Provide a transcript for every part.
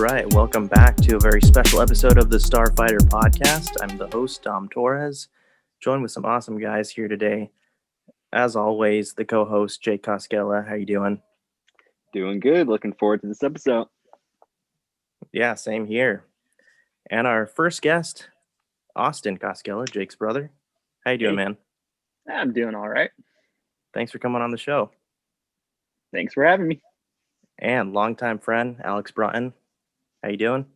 right, welcome back to a very special episode of the Starfighter podcast. I'm the host, Torres, joined with some awesome guys here today. As always, the co-host, Jake Koskela. How you doing? Doing good. Looking forward to this episode. Yeah, same here. And our first guest, Austin Koskela, Jake's brother. How you doing, Hey. man? I'm doing all right. Thanks for coming on the show. Thanks for having me. And longtime friend, Alex Broughton. How you doing?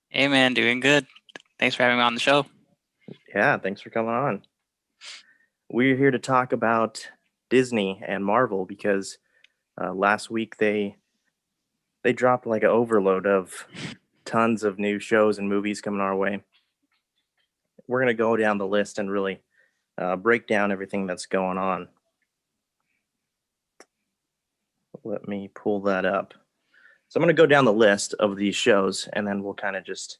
Hey man, doing good. Thanks for having me on the show. Yeah, thanks for coming on. We're here to talk about Disney and Marvel because last week they dropped like an overload of tons of new shows and movies coming our way. We're going to go down the list and really break down everything that's going on. Let me pull that up. So I'm going to go down the list of these shows, and then we'll kind of just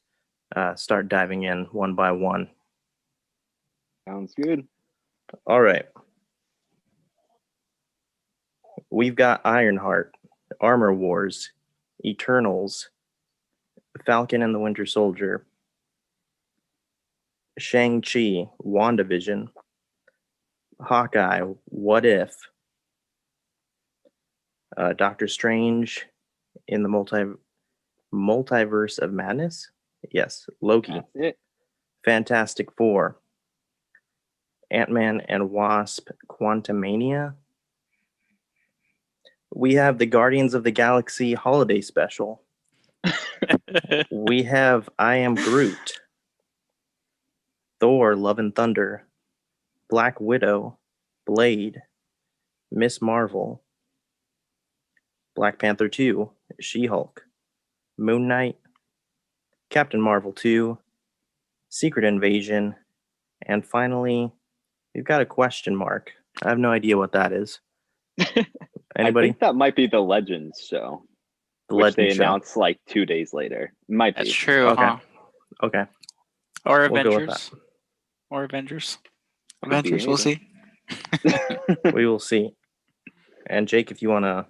start diving in one by one. Sounds good. All right. We've got Ironheart, Armor Wars, Eternals, Falcon and the Winter Soldier, Shang-Chi, WandaVision, Hawkeye, What If, Doctor Strange in the Multiverse of Madness. Yes, Loki. That's it. Fantastic Four, Ant-Man and Wasp, Quantumania. We have the Guardians of the Galaxy Holiday Special. We have I Am Groot, Thor, Love and Thunder, Black Widow, Blade, Miss Marvel, Black Panther 2, She-Hulk, Moon Knight, Captain Marvel 2, Secret Invasion, and finally, we've got a question mark. I have no idea what that is. Anybody? I think that might be the Legends show, The which they Legend show. announced like 2 days later. Might That's be. true, Okay. huh? Okay. Or We'll go with Avengers. Or Avengers. Could be Avengers, we'll see. We will see. And Jake, if you wanna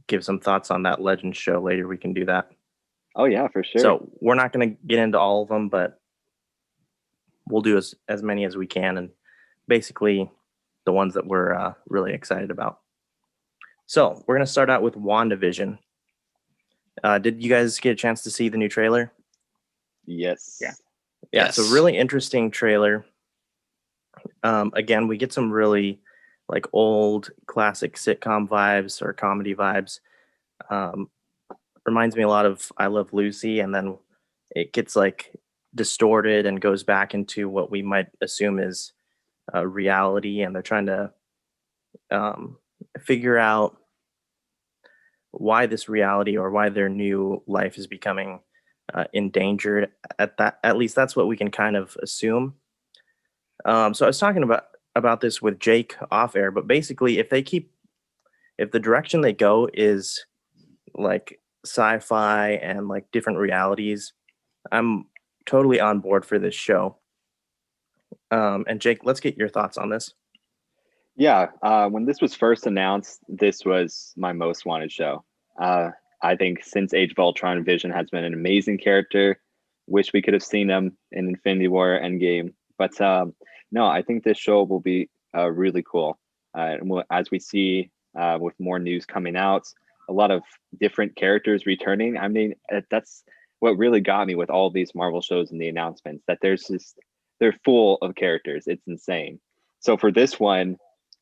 give some thoughts on that Legend show later, we can do that. Oh yeah, for sure. So we're not gonna get into all of them, but we'll do as many as we can, and basically the ones that we're really excited about. So we're gonna start out with WandaVision. Did you guys get a chance to see the new trailer? yes. Yeah. Yeah, it's a Yes. really interesting trailer. Again, we get some really like old classic sitcom vibes or comedy vibes. Reminds me a lot of I Love Lucy, and then it gets like distorted and goes back into what we might assume is reality, and they're trying to figure out why this reality or why their new life is becoming endangered. At least that's what we can kind of assume. So I was talking about this with Jake off air, but basically if the direction they go is like sci-fi and like different realities, I'm totally on board for this show. And Jake, let's get your thoughts on this. Yeah. When this was first announced, this was my most wanted show. I think since Age of Ultron, Vision has been an amazing character. Wish we could have seen him in Infinity War Endgame. But no, I think this show will be really cool. As we see with more news coming out, a lot of different characters returning. I mean, that's what really got me with all these Marvel shows and the announcements, that they're full of characters. It's insane. So for this one,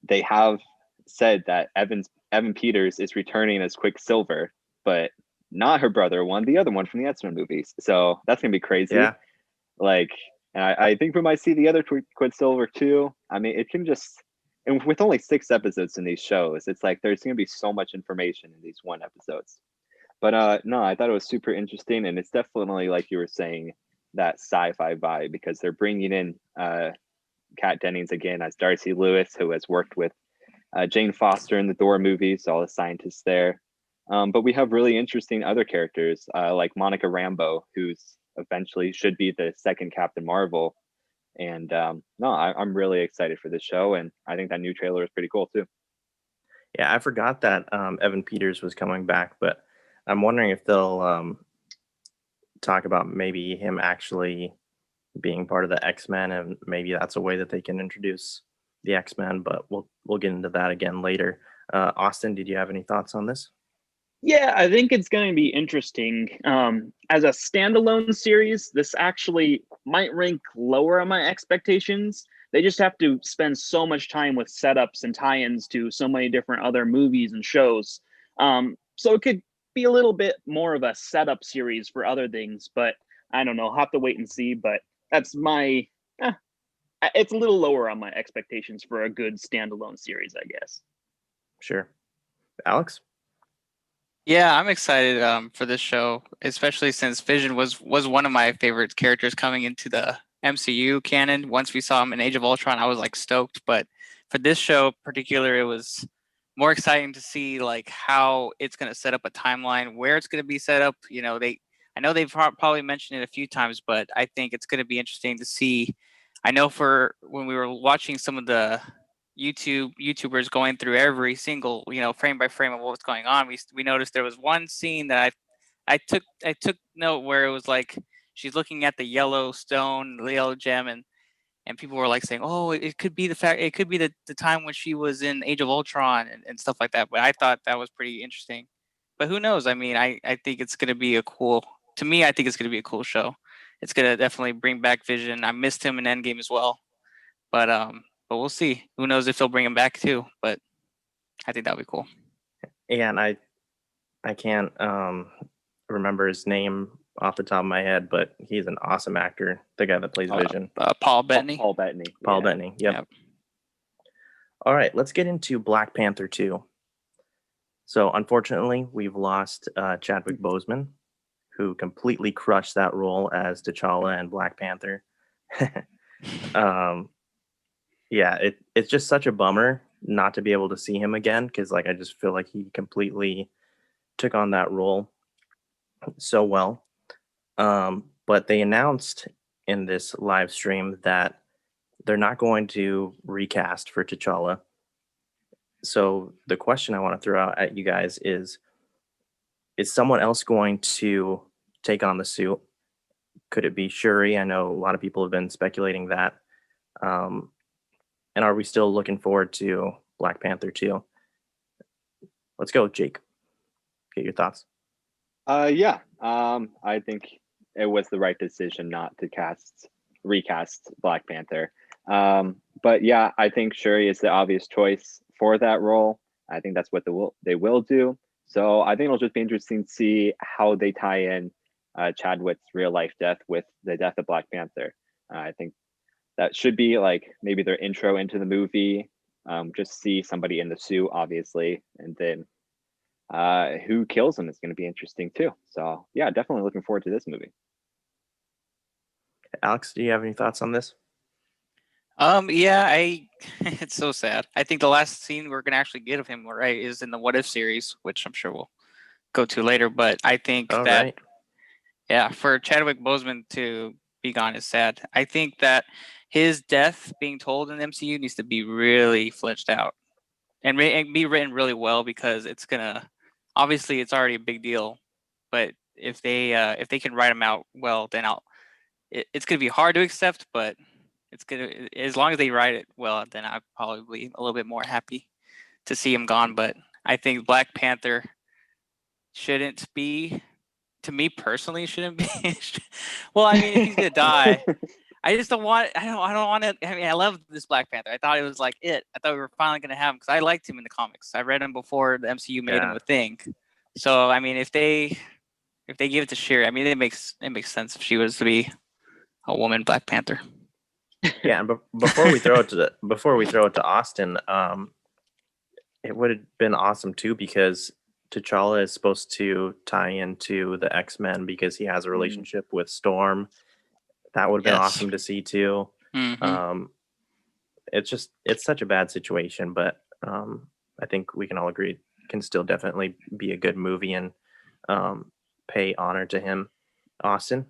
they have said that Evan Peters is returning as Quicksilver, but not her brother one, the other one from the X-Men movies. So that's gonna be crazy. Yeah. Like, and I think we might see the other Quicksilver too. I mean, it can just, and with only 6 episodes in these shows, it's like there's gonna be so much information in these 1 episodes. But no, I thought it was super interesting, and it's definitely, like you were saying, that sci-fi vibe, because they're bringing in Kat Dennings again as Darcy Lewis, who has worked with Jane Foster in the Thor movies, all the scientists there. But we have really interesting other characters like Monica Rambeau, who's eventually should be the second Captain Marvel. And no, I'm really excited for this show, and I think that new trailer is pretty cool too. Yeah, I forgot that Evan Peters was coming back, but I'm wondering if they'll talk about maybe him actually being part of the X-Men, and maybe that's a way that they can introduce the X-Men. But we'll get into that again later. Austin, did you have any thoughts on this? Yeah, I think it's going to be interesting. As a standalone series, this actually might rank lower on my expectations. They just have to spend so much time with setups and tie-ins to so many different other movies and shows. So it could be a little bit more of a setup series for other things, but I don't know. I'll have to wait and see. But that's my. It's a little lower on my expectations for a good standalone series, I guess. Sure, Alex. Yeah, I'm excited for this show, especially since Vision was one of my favorite characters coming into the MCU canon. Once we saw him in Age of Ultron, I was like stoked. But for this show in particular, it was more exciting to see like how it's going to set up a timeline, where it's going to be set up. I know they've probably mentioned it a few times, but I think it's going to be interesting to see. I know for when we were watching some of the YouTubers going through every single frame by frame of what was going on, we noticed there was one scene that I took note where it was like she's looking at the yellow stone, the yellow gem, and people were like saying, oh, it could be it could be the time when she was in Age of Ultron and stuff like that. But I thought that was pretty interesting. But who knows? I mean, I think it's going to be I think it's going to be a cool show. It's going to definitely bring back Vision. I missed him in Endgame as well. But we'll see. Who knows if they'll bring him back too? But I think that'll be cool. Yeah, and I can't remember his name off the top of my head, but he's an awesome actor. The guy that plays Vision, Paul Bettany. Paul Bettany. Paul Bettany. Yep. All right, let's get into Black Panther 2. So unfortunately, we've lost Chadwick Boseman, who completely crushed that role as T'Challa and Black Panther. Yeah, it's just such a bummer not to be able to see him again, because like I just feel like he completely took on that role so well. But they announced in this live stream that they're not going to recast for T'Challa. So the question I want to throw out at you guys is someone else going to take on the suit? Could it be Shuri? I know a lot of people have been speculating that. And are we still looking forward to Black Panther 2? Let's go, Jake. Get your thoughts. Yeah. I think it was the right decision not to recast Black Panther. But yeah, I think Shuri is the obvious choice for that role. I think that's what they will do. So I think it'll just be interesting to see how they tie in Chadwick's real life death with the death of Black Panther. I think that should be like maybe their intro into the movie. Just see somebody in the suit, obviously, and then who kills him is going to be interesting too. So yeah, definitely looking forward to this movie. Alex, do you have any thoughts on this? Yeah, it's so sad. I think the last scene we're gonna actually get of him, right, is in the What If series, which I'm sure we'll go to later. But I think Right. yeah, for Chadwick Boseman to be gone is sad. I think that his death being told in the MCU needs to be really fleshed out and be written really well, because it's gonna obviously it's already a big deal, but if they can write him out well, then it's gonna be hard to accept, but it's gonna, as long as they write it well, then I'd probably be a little bit more happy to see him gone. But I think Black Panther shouldn't be, to me personally, shouldn't be. Well, I mean, if he's gonna die, I just don't want. I don't want to. I mean, I love this Black Panther. I thought it was like it. I thought we were finally gonna have him because I liked him in the comics. I read him before the MCU made him a thing. So I mean, if they give it to Shuri, I mean, it makes sense if she was to be a woman Black Panther. Yeah, and before we throw it to Austin, it would have been awesome too, because T'Challa is supposed to tie into the X-Men because he has a relationship with Storm. That would have been awesome to see too. Mm-hmm. It's such a bad situation, but I think we can all agree it can still definitely be a good movie and pay honor to him. Austin?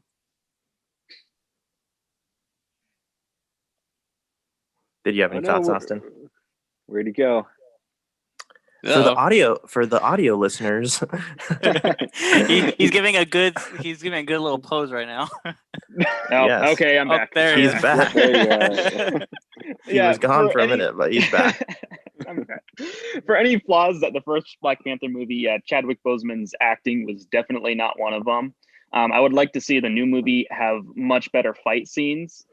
Did you have any thoughts, Austin? Where'd he go? For the audio listeners, he's giving a good little pose right now. Oh, yes. okay, I'm Oh, back. there He's he is. back. There you go. He was gone for a minute, but he's back. I'm back. For any flaws that the first Black Panther movie, Chadwick Boseman's acting was definitely not one of them. I would like to see the new movie have much better fight scenes.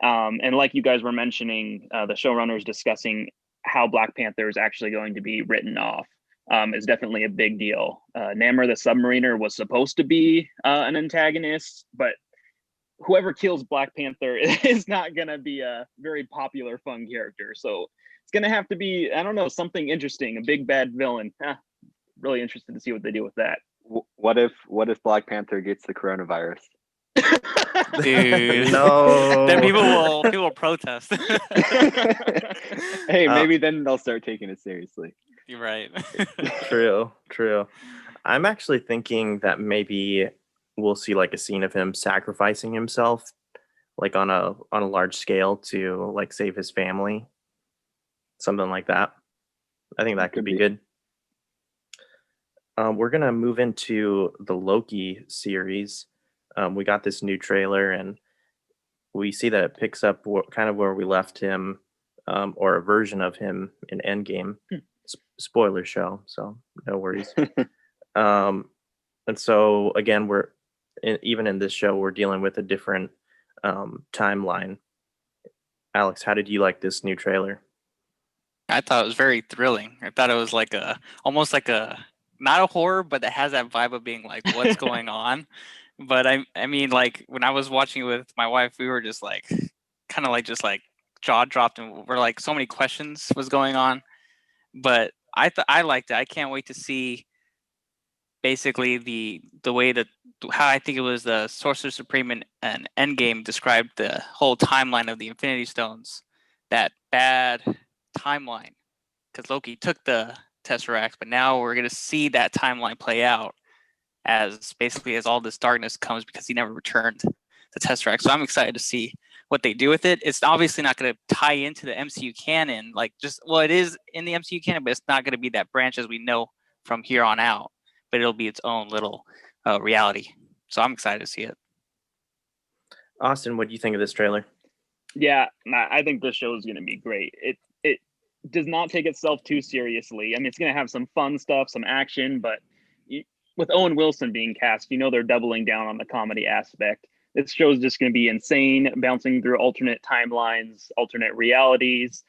And like you guys were mentioning, the showrunners discussing how Black Panther is actually going to be written off is definitely a big deal. Namor the Submariner was supposed to be an antagonist, but whoever kills Black Panther is not going to be a very popular, fun character. So it's going to have to be, I don't know, something interesting, a big bad villain. Really interested to see what they do with that. What if Black Panther gets the coronavirus? Dude, No. then people will protest. Hey, maybe then they'll start taking it seriously. You're right. True. I'm actually thinking that maybe we'll see like a scene of him sacrificing himself, like on a large scale to like save his family, something like that. I think that could be good. We're gonna move into the Loki series. We got this new trailer, and we see that it picks up kind of where we left him, or a version of him in Endgame. Spoiler show, so no worries. And so again, even in this show, we're dealing with a different timeline. Alex, how did you like this new trailer? I thought it was very thrilling. I thought it was like almost like not a horror, but it has that vibe of being like, what's going on? But I mean, like when I was watching it with my wife, we were just like, kind of like just like jaw dropped, and we're like, so many questions was going on. But I liked it. I can't wait to see basically the way that how I think it was the Sorcerer Supreme and Endgame described the whole timeline of the Infinity Stones, that bad timeline, because Loki took the Tesseract, but now we're gonna see that timeline play out as basically as all this darkness comes because he never returned the Tesseract. So I'm excited to see what they do with it. It's obviously not going to tie into the MCU canon, it is in the MCU canon, but it's not going to be that branch as we know from here on out. But it'll be its own little reality. So I'm excited to see it. Austin, what do you think of this trailer? Yeah, I think this show is going to be great. It does not take itself too seriously. I mean, it's going to have some fun stuff, some action, but with Owen Wilson being cast, they're doubling down on the comedy aspect. This show is just going to be insane, bouncing through alternate timelines, alternate realities.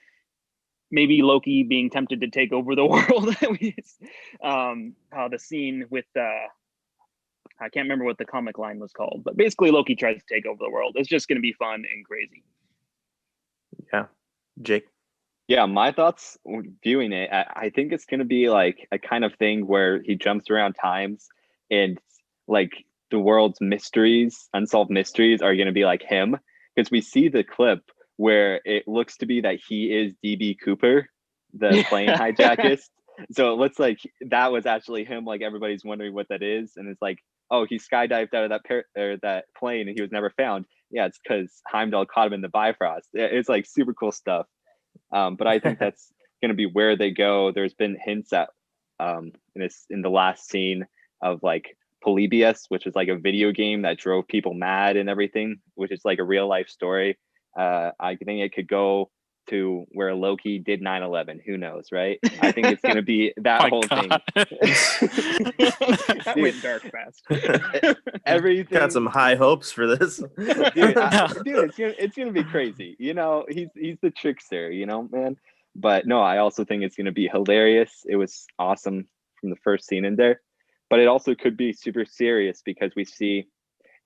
Maybe Loki being tempted to take over the world. The scene with I can't remember what the comic line was called, but basically Loki tries to take over the world. It's just going to be fun and crazy. Yeah, Jake. Yeah, my thoughts viewing it, I think it's going to be like a kind of thing where he jumps around times, and like the world's mysteries, unsolved mysteries, are going to be like him, because we see the clip where it looks to be that he is DB Cooper, the plane hijackist. So it looks like that was actually him. Like everybody's wondering what that is, and it's like, oh, he skydived out of that plane and he was never found. Yeah, it's because Heimdall caught him in the Bifrost. It's like super cool stuff. But I think that's going to be where they go. There's been hints at in the last scene of like Polybius, which is like a video game that drove people mad and everything, which is like a real life story. I think it could go to where Loki did 9/11. Who knows, right? I think it's going to be that whole thing. That went dark fast. Everything. Got some high hopes for this, dude. It's gonna be crazy. He's the trickster, man. But no, I also think it's gonna be hilarious. It was awesome from the first scene in there, but it also could be super serious because we see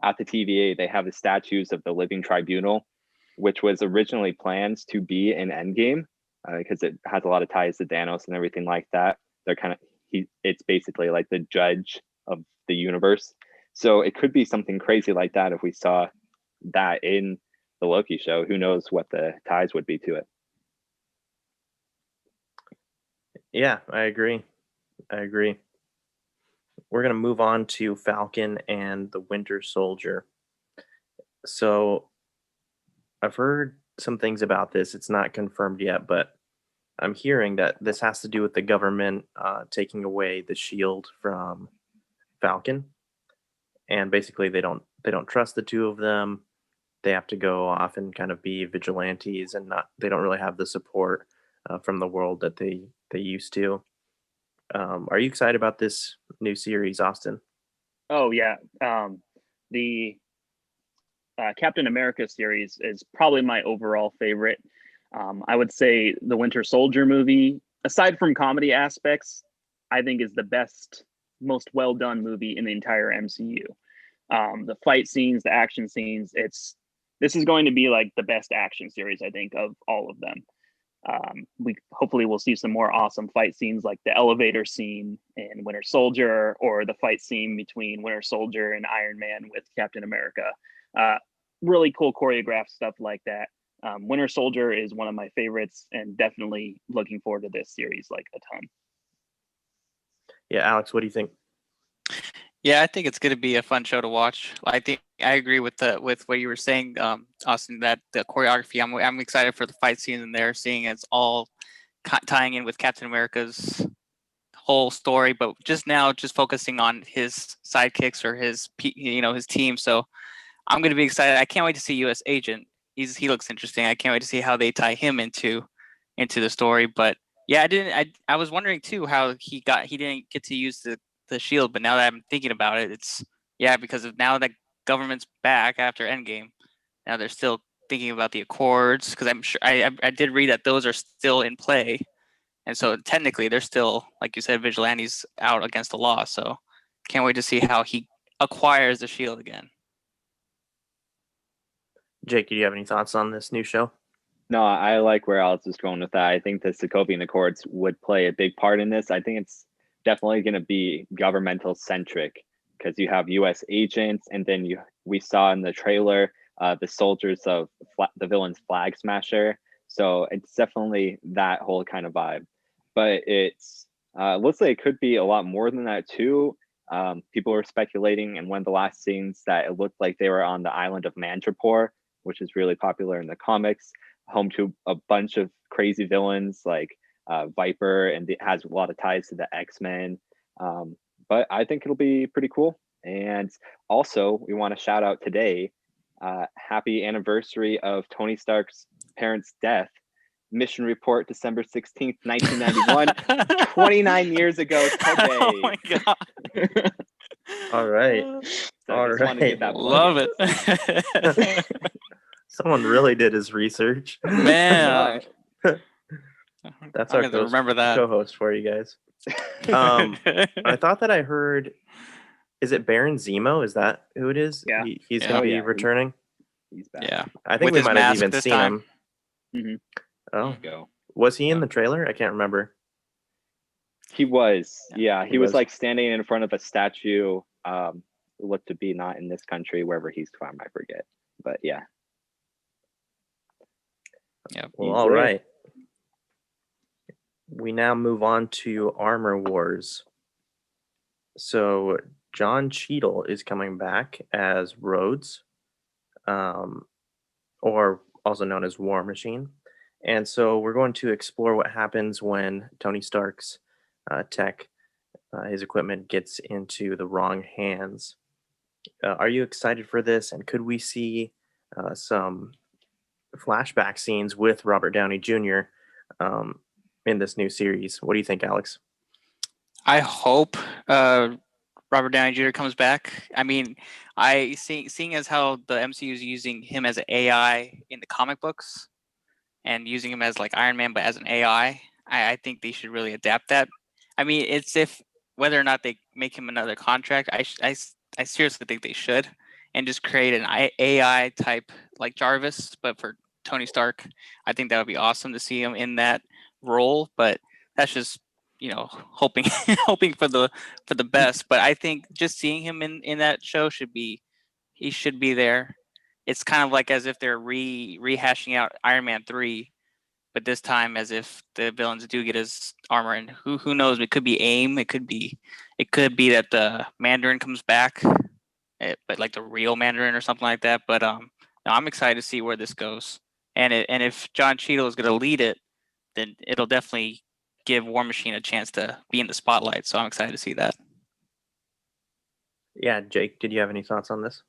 at the TVA they have the statues of the Living Tribunal, which was originally planned to be an Endgame because it has a lot of ties to Thanos and everything like that. They're kind of it's basically like the judge of the universe. So it could be something crazy like that if we saw that in the Loki show. Who knows what the ties would be to it? Yeah, I agree. We're going to move on to Falcon and the Winter Soldier. So I've heard some things about this. It's not confirmed yet, but I'm hearing that this has to do with the government taking away the shield from Falcon, and basically they don't trust the two of them. They have to go off and kind of be vigilantes, and not they don't really have the support from the world that they used to. Are you excited about this new series, Austin? Oh yeah, the Captain America series is probably my overall favorite. I would say the Winter Soldier movie, aside from comedy aspects, I think is the best, most well done movie in the entire MCU. The fight scenes, the action scenes, this is going to be like the best action series I think of all of them. We hopefully will see some more awesome fight scenes like the elevator scene in Winter Soldier, or the fight scene between Winter Soldier and Iron Man with Captain America. Uh, really cool choreographed stuff like that. Winter Soldier is one of my favorites, and definitely looking forward to this series like a ton. Yeah, Alex, what do you think? Yeah, I think it's going to be a fun show to watch. I think I agree with what you were saying, Austin. That the choreography, I'm excited for the fight scenes in there, seeing it's all tying in with Captain America's whole story, but just focusing on his sidekicks or his his team. So I'm going to be excited. I can't wait to see U.S. Agent. He looks interesting. I can't wait to see how they tie him into the story. But yeah, I was wondering too how he didn't get to use the shield, but now that I'm thinking about it, it's because of now that government's back after Endgame. Now they're still thinking about the Accords, because I'm sure I did read that those are still in play, and so technically they're still, like you said, vigilantes out against the law. So can't wait to see how he acquires the shield again. Jake, do you have any thoughts on this new show? No, I like where Alex is going with that. I think the Sokovian Accords would play a big part in this. I think it's definitely going to be governmental centric, because you have U.S. agents, and then we saw in the trailer the soldiers of the villain's Flag Smasher. So it's definitely that whole kind of vibe. But it's looks like it could be a lot more than that too. People were speculating in one of the last scenes that it looked like they were on the island of Mandrapore, which is really popular in the comics, home to a bunch of crazy villains like Viper, and it has a lot of ties to the X-Men. But I think it'll be pretty cool. And also, we want to shout out today, happy anniversary of Tony Stark's parents' death. Mission report, December 16th, 1991, 29 years ago today. Oh my god. All right. So All I just wanted to get that Love plug in. it. Someone really did his research. Man. That's I'm our gonna remember that. co-host for you guys. I thought that I heard, is it Baron Zemo? Is that who it is? Yeah. He's Yeah. going to be Yeah. returning. He's back. Yeah. I think With we his might have mask even this seen time. him. Mhm. There Oh, you go. was he in Yeah. the trailer? I can't remember. He was. Yeah, He he was was. like standing in front of a statue. Looked to be not in this country, wherever he's from, I forget. But yeah. Yep. Well, He's all there. right. We now move on to Armor Wars. So John Cheadle is coming back as Rhodes, or also known as War Machine. And so we're going to explore what happens when Tony Stark's tech, his equipment, gets into the wrong hands. Are you excited for this? And could we see some flashback scenes with Robert Downey Jr. In this new series? What do you think, Alex? I hope Robert Downey Jr. comes back. I mean, seeing as how the MCU is using him as an AI in the comic books, and using him as like Iron Man, but as an AI, I think they should really adapt that. I mean, it's if whether or not they make him another contract, I seriously think they should, and just create an AI type like Jarvis, but for Tony Stark. I think that would be awesome to see him in that role, but that's just hoping hoping for the best. But I think just seeing him in that show he should be there. It's kind of like as if they're rehashing out Iron Man 3, but this time as if the villains do get his armor, and who knows, it could be AIM, it could be that the Mandarin comes back, but like the real Mandarin or something like that. But no, I'm excited to see where this goes, and if John Cheadle is going to lead it, then it'll definitely give War Machine a chance to be in the spotlight. So I'm excited to see that. Yeah, Jake, did you have any thoughts on this?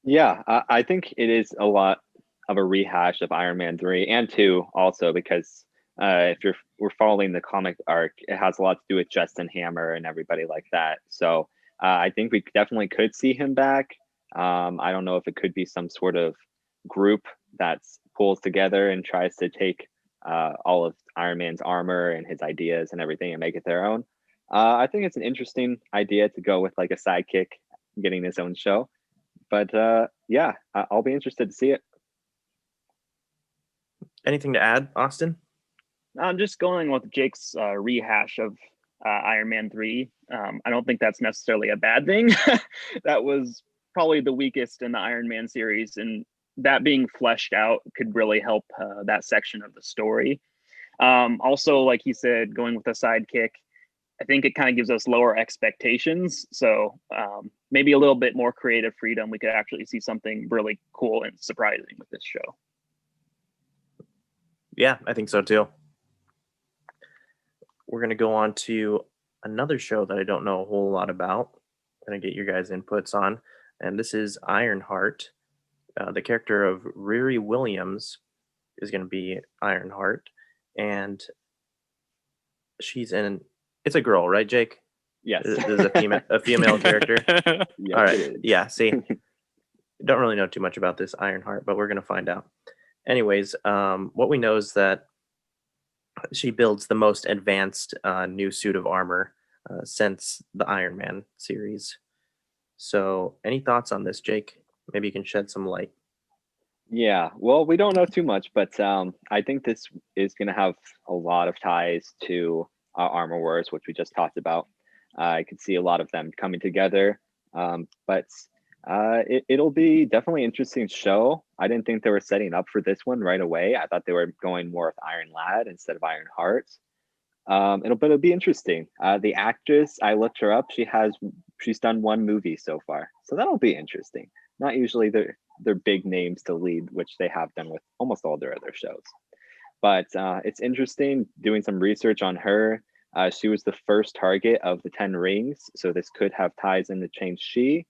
Yeah, I think it is a lot of a rehash of Iron Man 3 and 2 also, because if we're following the comic arc, it has a lot to do with Justin Hammer and everybody like that. So I think we definitely could see him back. I don't know if it could be some sort of group that pulls together and tries to take all of Iron Man's armor and his ideas and everything and make it their own. I think it's an interesting idea to go with like a sidekick getting his own show. But yeah, I'll be interested to see it. Anything to add, Austin? I'm just going with Jake's rehash of Iron Man 3. I don't think that's necessarily a bad thing. That was probably the weakest in the Iron Man series, and that being fleshed out could really help that section of the story. Also, like he said, going with a sidekick, I think it kind of gives us lower expectations. So maybe a little bit more creative freedom. We could actually see something really cool and surprising with this show. Yeah, I think so too. We're going to go on to another show that I don't know a whole lot about. I'm going to get your guys' inputs on. And this is Ironheart. The character of Riri Williams is going to be Ironheart. And it's a girl, right, Jake? Yes. This is a female character. Yes, All right. Yeah, see, don't really know too much about this Ironheart, but we're going to find out. Anyways, what we know is that she builds the most advanced new suit of armor since the Iron Man series. So, any thoughts on this, Jake? Maybe you can shed some light. Yeah, well, we don't know too much, but I think this is going to have a lot of ties to Armor Wars, which we just talked about. I could see a lot of them coming together, but it'll be definitely an interesting show. I didn't think they were setting up for this one right away. I thought they were going more with Iron Lad instead of Iron Heart. It'll be interesting. The actress, I looked her up. She's done one movie so far, so that'll be interesting. Not usually they're big names to lead, which they have done with almost all their other shows. But it's interesting doing some research on her. She was the first target of the 10 rings, so this could have ties into Shang-Chi.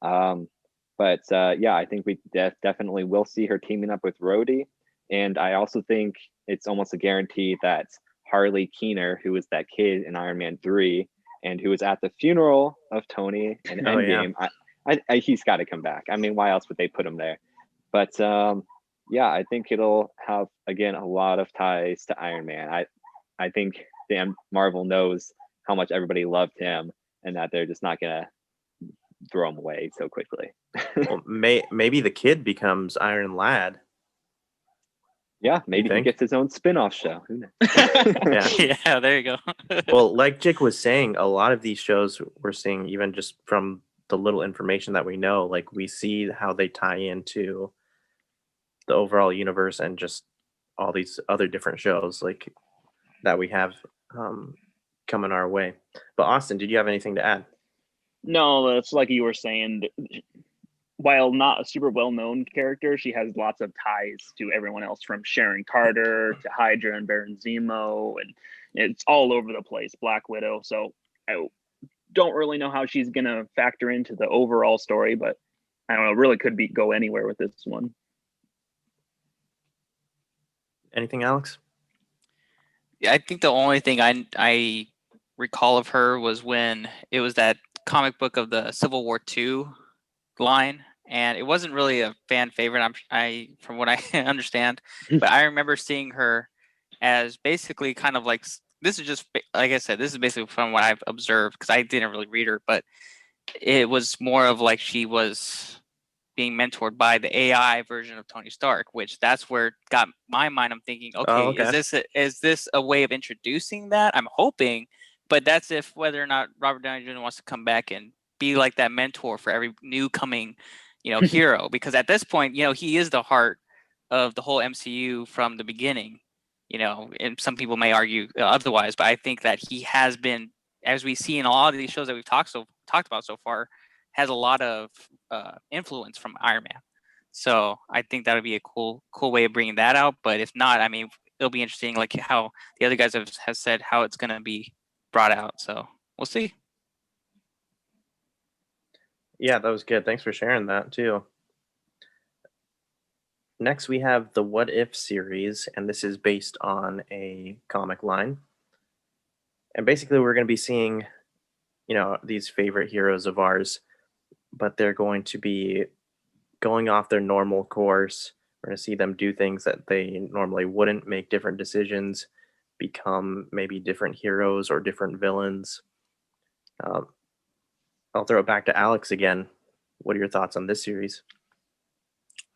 But yeah, I think we definitely will see her teaming up with Rhodey. And I also think it's almost a guarantee that Harley Keener, who was that kid in Iron Man 3, and who was at the funeral of Tony in Endgame, he's got to come back. I mean, why else would they put him there? But yeah, I think it'll have, again, a lot of ties to Iron Man. I think Marvel knows how much everybody loved him and that they're just not going to throw him away so quickly. Well, maybe the kid becomes Iron Lad. Yeah, maybe he gets his own spin-off show. Who knows? Yeah, there you go. Well, like Jake was saying, a lot of these shows we're seeing, even just from the little information that we know, like we see how they tie into the overall universe and just all these other different shows like that we have coming our way. But Austin, did you have anything to add? No, it's like you were saying. While not a super well-known character, she has lots of ties to everyone else, from Sharon Carter to Hydra and Baron Zemo, and it's all over the place. Black Widow. So I don't really know how she's gonna factor into the overall story, but I don't know. Really could go anywhere with this one. Anything, Alex? Yeah, I think the only thing I recall of her was when it was that comic book of the Civil War II line, and it wasn't really a fan favorite. From what I understand, but I remember seeing her as basically kind of like, this is just like I said, this is basically from what I've observed, because I didn't really read her, but it was more of like she was being mentored by the AI version of Tony Stark, which that's where it got my mind. I'm thinking, okay. Is this a way of introducing that? I'm hoping, but that's if whether or not Robert Downey Jr. wants to come back and be like that mentor for every new coming, hero, because at this point, he is the heart of the whole MCU from the beginning, and some people may argue otherwise, but I think that he has been, as we see in a lot of these shows that we've talked about so far, has a lot of influence from Iron Man. So I think that would be a cool way of bringing that out. But if not, I mean, it'll be interesting, like how the other guys have said how it's going to be brought out. So we'll see. Yeah, that was good. Thanks for sharing that too. Next, we have the What If series, and this is based on a comic line. And basically, we're going to be seeing, these favorite heroes of ours, but they're going to be going off their normal course. We're going to see them do things that they normally wouldn't, make different decisions, become maybe different heroes or different villains. Um, I'll throw it back to Alex again. What are your thoughts on this series?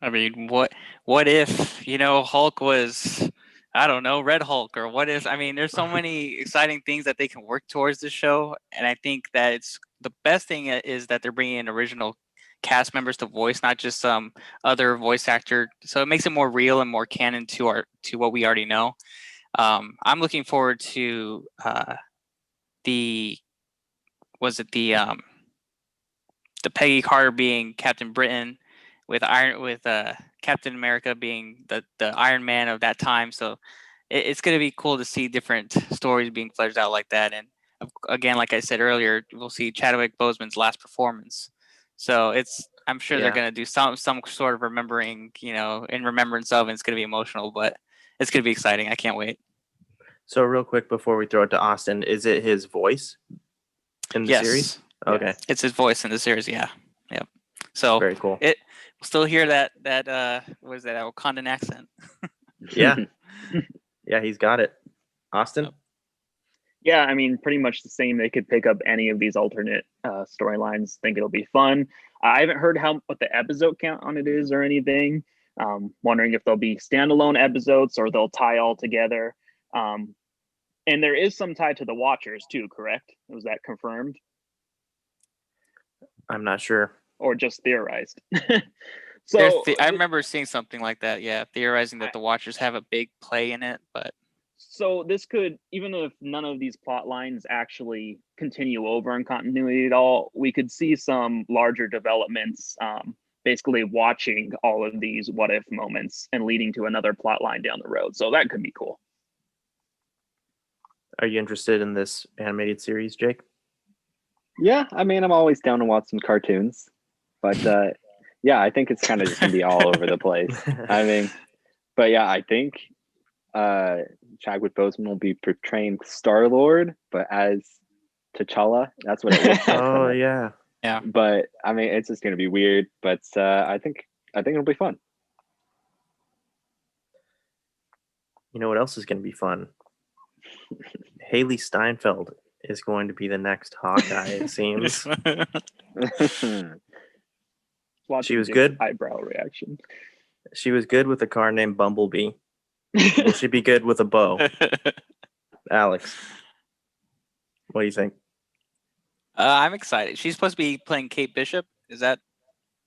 I mean, what if, Hulk was, I don't know, Red Hulk, or what if, I mean, there's so many exciting things that they can work towards this show. And I think that it's the best thing is that they're bringing in original cast members to voice, not just some other voice actor. So it makes it more real and more canon to what we already know. I'm looking forward to the Peggy Carter being Captain Britain, with Captain America being the Iron Man of that time. So it's going to be cool to see different stories being fleshed out like that. And again, like I said earlier, we'll see Chadwick Boseman's last performance. So I'm sure they're going to do some sort of remembering, in remembrance of, and it's going to be emotional, but it's going to be exciting. I can't wait. So real quick before we throw it to Austin, is it his voice in the series? Okay. Yes. It's his voice in the series, yeah. Yep. So very cool. We'll still hear that what is that, Wakandan accent. Yeah. Yeah, he's got it. Austin? Yeah, I mean, pretty much the same. They could pick up any of these alternate storylines. Think it'll be fun. I haven't heard what the episode count on it is or anything. Wondering if there'll be standalone episodes or they'll tie all together. And there is some tie to the Watchers too, correct? Was that confirmed? I'm not sure. Or just theorized? So I remember seeing something like that. Yeah, theorizing that the Watchers have a big play in it, but. So this could, even if none of these plot lines actually continue over in continuity at all, we could see some larger developments, basically watching all of these what if moments and leading to another plot line down the road. So that could be cool. Are you interested in this animated series, Jake? Yeah, I mean, I'm always down to watch some cartoons, but yeah, I think it's kind of just gonna be all over the place. I mean, but yeah, I think Chadwick Boseman will be portraying Star-Lord, but as T'Challa. That's what it looks like. Oh yeah. Yeah. But I mean, it's just gonna be weird. But I think it'll be fun. You know what else is going to be fun? Haley Steinfeld is going to be the next Hawkeye, it seems. She was good. Eyebrow reaction. She was good with a car named Bumblebee. Will she be good with a bow? Alex, what do you think? I'm excited. She's supposed to be playing Kate Bishop. Is that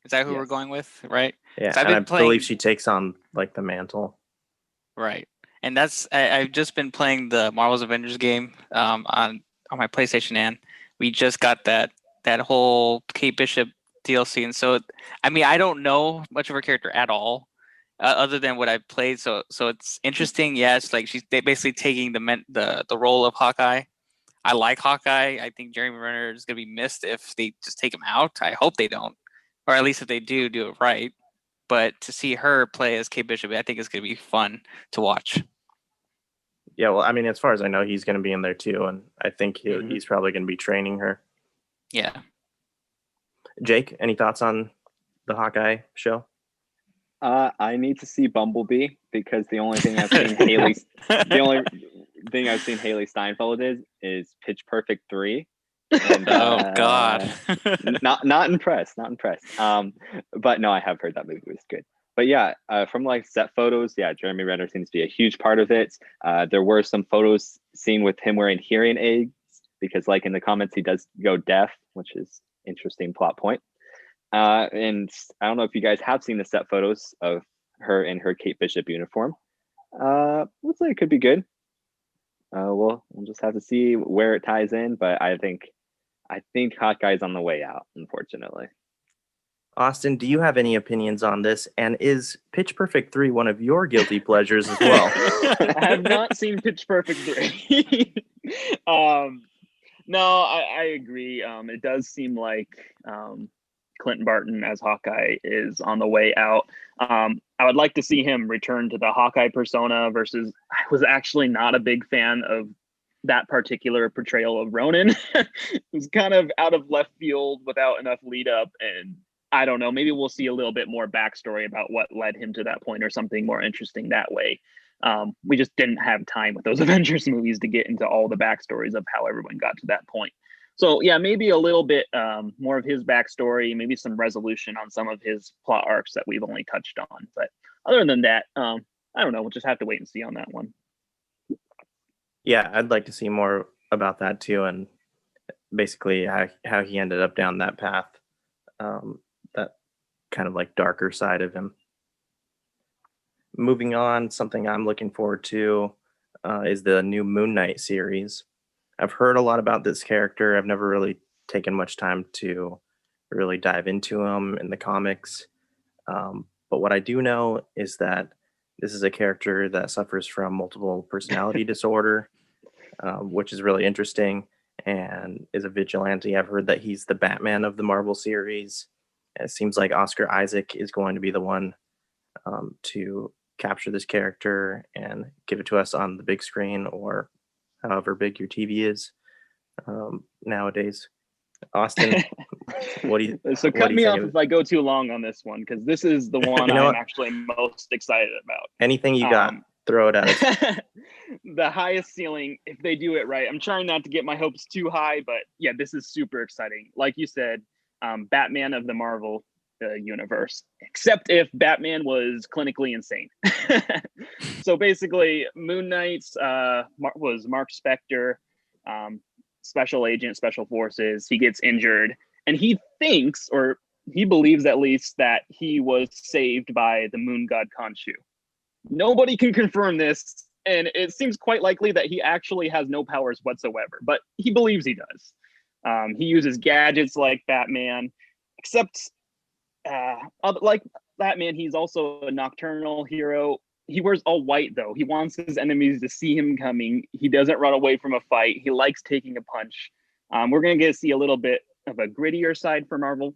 who we're going with, right? Yeah, and I believe she takes on like the mantle. Right, and I've just been playing the Marvel's Avengers game on my PlayStation, and we just got that whole Kate Bishop DLC, and so I mean I don't know much of her character at all, other than what I've played. So it's interesting. Yeah, it's like she's basically taking the role of Hawkeye. I like Hawkeye. I think Jeremy Renner is going to be missed if they just take him out. I hope they don't, or at least if they do it right. But to see her play as Kate Bishop, I think it's going to be fun to watch. Yeah, well, I mean, as far as I know, he's going to be in there too, and I think he's probably going to be training her. Yeah. Jake, any thoughts on the Hawkeye show? I need to see Bumblebee because the only thing I've seen Haley Steinfeld is Pitch Perfect 3. And, oh God. not impressed. But no, I have heard that movie was good. But yeah, from like set photos, yeah, Jeremy Renner seems to be a huge part of it. There were some photos seen with him wearing hearing aids because, like in the comments, he does go deaf, which is interesting plot point. And I don't know if you guys have seen the set photos of her in her Kate Bishop uniform. Looks like it could be good. We'll just have to see where it ties in, but I think Hawkeye's on the way out, unfortunately. Austin, do you have any opinions on this? And is Pitch Perfect 3 one of your guilty pleasures as well? I have not seen Pitch Perfect 3. No, I agree. It does seem like Clinton Barton as Hawkeye is on the way out. I would like to see him return to the Hawkeye persona versus I was actually not a big fan of that particular portrayal of Ronan. It was kind of out of left field without enough lead up. And I don't know, maybe we'll see a little bit more backstory about what led him to that point or something more interesting that way. We just didn't have time with those Avengers movies to get into all the backstories of how everyone got to that point. So yeah, maybe a little bit more of his backstory, maybe some resolution on some of his plot arcs that we've only touched on. But other than that, I don't know. We'll just have to wait and see on that one. Yeah, I'd like to see more about that too, and basically how he ended up down that path, that kind of like darker side of him. Moving on, something I'm looking forward to is the new Moon Knight series. I've heard a lot about this character. I've never really taken much time to really dive into him in the comics. But what I do know is that this is a character that suffers from multiple personality disorder, which is really interesting, and is a vigilante. I've heard that he's the Batman of the Marvel series. It seems like Oscar Isaac is going to be the one to capture this character and give it to us on the big screen or however big your TV is nowadays. Austin, what do you So cut me off if I go too long on this one, because this is the one I'm actually most excited about. Anything you got, throw it at us. The highest ceiling, if they do it right. I'm trying not to get my hopes too high, but yeah, this is super exciting. Like you said, Batman of the Marvel universe, except if Batman was clinically insane. So basically, Moon Knight's was Mark Spector, special agent, special forces. He gets injured, and he thinks, or he believes at least, that he was saved by the moon god Khonshu. Nobody can confirm this, and it seems quite likely that he actually has no powers whatsoever, but he believes he does. He uses gadgets like Batman, except like Batman, he's also a nocturnal hero. He wears all white, though. He wants his enemies to see him coming. He doesn't run away from a fight. He likes taking a punch. We're going to get to see a little bit of a grittier side for Marvel.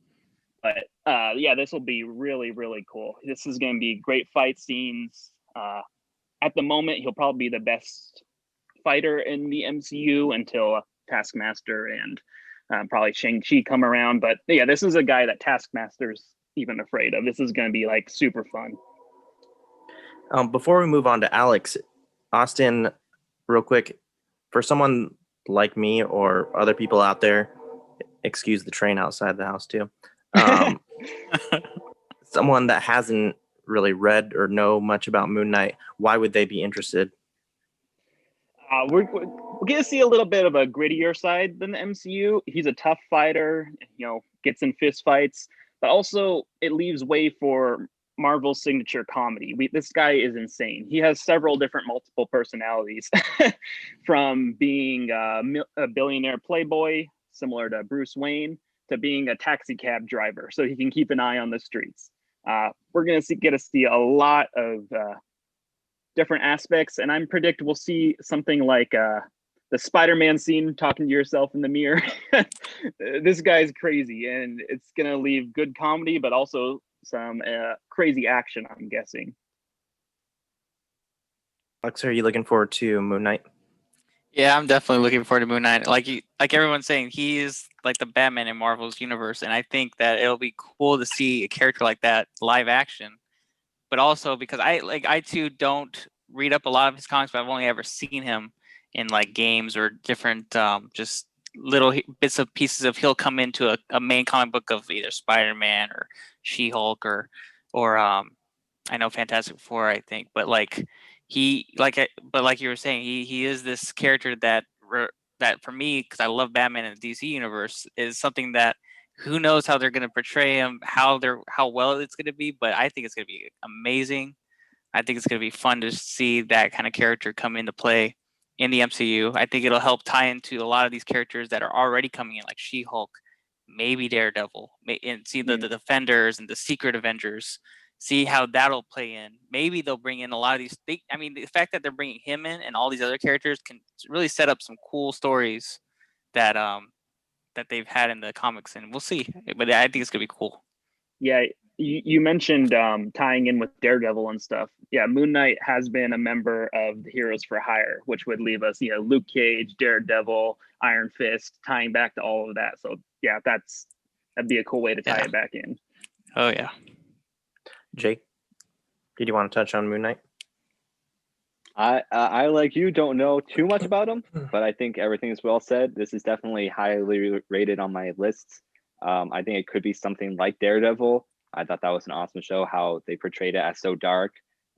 But yeah, this will be really, really cool. This is going to be great fight scenes. At the moment, he'll probably be the best fighter in the MCU until Taskmaster and probably Shang-Chi come around. But yeah, this is a guy that Taskmaster's even afraid of. This is going to be like super fun. Before we move on to Alex, Austin, real quick, for someone like me or other people out there, excuse the train outside the house too, someone that hasn't really read or know much about Moon Knight, why would they be interested? We're going to see a little bit of a grittier side than the MCU. He's a tough fighter, gets in fist fights, but also it leaves way for Marvel's signature comedy. This guy is insane. He has several different multiple personalities, from being a billionaire playboy, similar to Bruce Wayne, to being a taxi cab driver, so he can keep an eye on the streets. We're going to get to see a lot of different aspects, and I'm predict we'll see something like the Spider-Man scene, talking to yourself in the mirror. This guy's crazy, and it's going to leave good comedy, but also some crazy action, I'm guessing. Alex, are you looking forward to Moon Knight? Yeah, I'm definitely looking forward to Moon Knight. Like everyone's saying, he is like the Batman in Marvel's universe, and I think that it'll be cool to see a character like that live action. But also because I too don't read up a lot of his comics, but I've only ever seen him in like games or different just little bits of pieces of he'll come into a main comic book of either Spider-Man or She-Hulk or I know Fantastic Four, I think, but like you were saying, he is this character that for me, because I love Batman in the DC universe, is something that who knows how they're going to portray him, how well it's going to be, but I think it's going to be amazing. I think it's going to be fun to see that kind of character come into play in the MCU. I think it'll help tie into a lot of these characters that are already coming in, like She-Hulk, maybe Daredevil, and see the Defenders and the Secret Avengers. See how that'll play in. Maybe they'll bring in a lot of these. I mean, the fact that they're bringing him in and all these other characters can really set up some cool stories that that they've had in the comics, and we'll see. But I think it's gonna be cool. Yeah, you mentioned tying in with Daredevil and stuff. Yeah, Moon Knight has been a member of the Heroes for Hire, which would leave us, Luke Cage, Daredevil, Iron Fist, tying back to all of that. So yeah, that'd be a cool way to tie it back in. Oh yeah. Jake, did you want to touch on Moon Knight? I like you don't know too much about him, but I think everything is well said. This is definitely highly rated on my lists. I think it could be something like Daredevil. I thought that was an awesome show, how they portrayed it as so dark.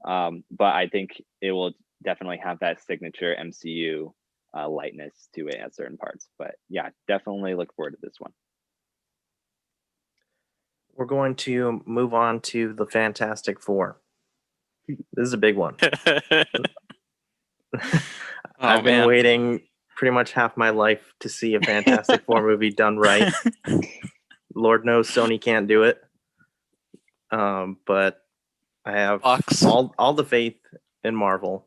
But I think it will definitely have that signature MCU lightness to it at certain parts. But yeah, definitely look forward to this one. We're going to move on to the Fantastic Four. This is a big one. I've been waiting pretty much half my life to see a Fantastic Four movie done right. Lord knows Sony can't do it. But I have all the faith in Marvel.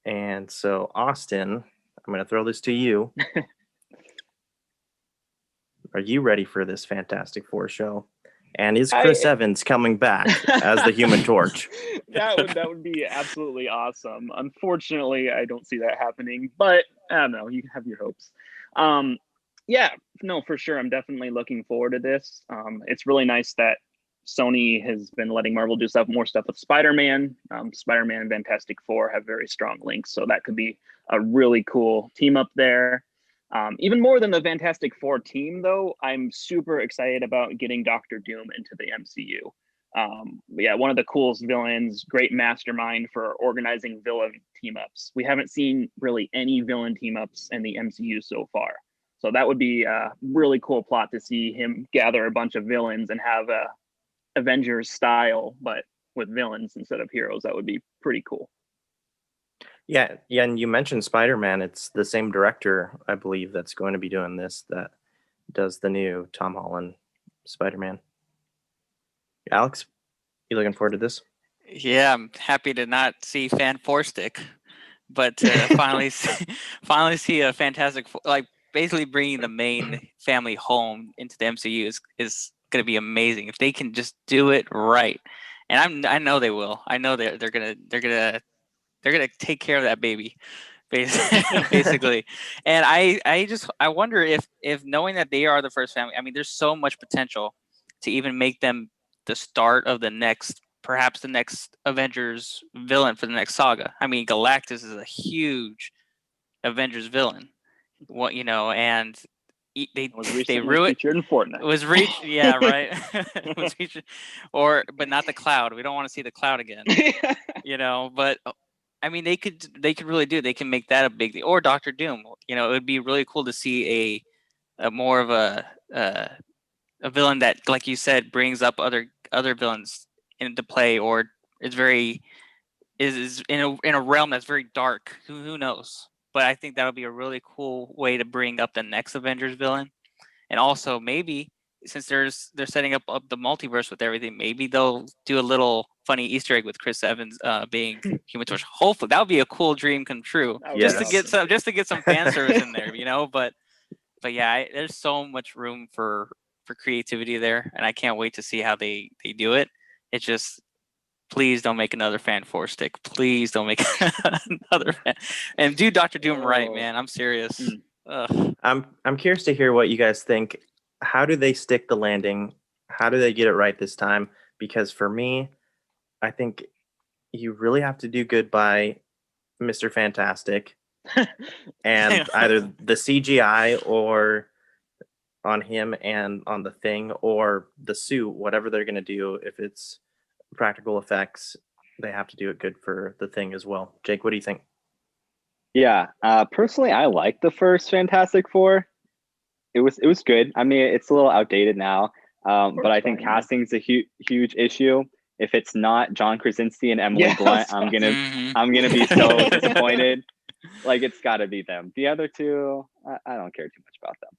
And so, Austin, I'm going to throw this to you. Are you ready for this Fantastic Four show? And is Chris Evans coming back as the Human Torch? That would be absolutely awesome. Unfortunately, I don't see that happening, but I don't know. You can have your hopes. Yeah, no, for sure. I'm definitely looking forward to this. It's really nice that Sony has been letting Marvel do more stuff with Spider-Man. Spider-Man and Fantastic Four have very strong links, so that could be a really cool team up there. Even more than the Fantastic Four team, though, I'm super excited about getting Doctor Doom into the MCU. Yeah, one of the coolest villains, great mastermind for organizing villain team-ups. We haven't seen really any villain team-ups in the MCU so far. So that would be a really cool plot to see him gather a bunch of villains and have a Avengers style, but with villains instead of heroes. That would be pretty cool. Yeah, and you mentioned Spider-Man. It's the same director, I believe, that's going to be doing this, that does the new Tom Holland Spider-Man. Alex, you looking forward to this? Yeah, I'm happy to not see Fan Four Stick, but finally see a Fantastic Four, like basically bringing the main family home into the MCU is going to be amazing if they can just do it right. And I know they will. I know they're gonna take care of that baby, basically. And I wonder if knowing that they are the first family, I mean, there's so much potential to even make them the start of perhaps the next Avengers villain for the next saga. I mean, Galactus is a huge Avengers villain. And they ruined featured in Fortnite. It was reached, yeah, right. It was featured, but not the Cloud. We don't want to see the Cloud again. But I mean, they could really do. They can make that a big deal. Or Doctor Doom. It would be really cool to see a more of a villain that, like you said, brings up other villains into play, or is in a realm that's very dark. Who knows? But I think that would be a really cool way to bring up the next Avengers villain. And also, maybe since they're setting up the multiverse with everything, maybe they'll do a little funny Easter egg with Chris Evans being Human Torch. Hopefully, that would be a cool dream come true. Just to get some fan service in there, But yeah, there's so much room for creativity there, and I can't wait to see how they do it. It's just, please don't make another Fan Four Stick. Please don't make another fan. And do Doctor Doom right, man. I'm serious. I'm curious to hear what you guys think. How do they stick the landing? How do they get it right this time? Because for me, I think you really have to do good by Mr. Fantastic and either the CGI or on him and on the Thing or the suit, whatever they're going to do. If it's practical effects, they have to do it good for the Thing as well. Jake, what do you think? Yeah, personally, I like the first Fantastic Four. It was good. I mean, it's a little outdated now, but I think casting is a huge issue. If it's not John Krasinski and Emily Blunt, I'm gonna be so disappointed. Like, it's got to be them. The other two, I don't care too much about them.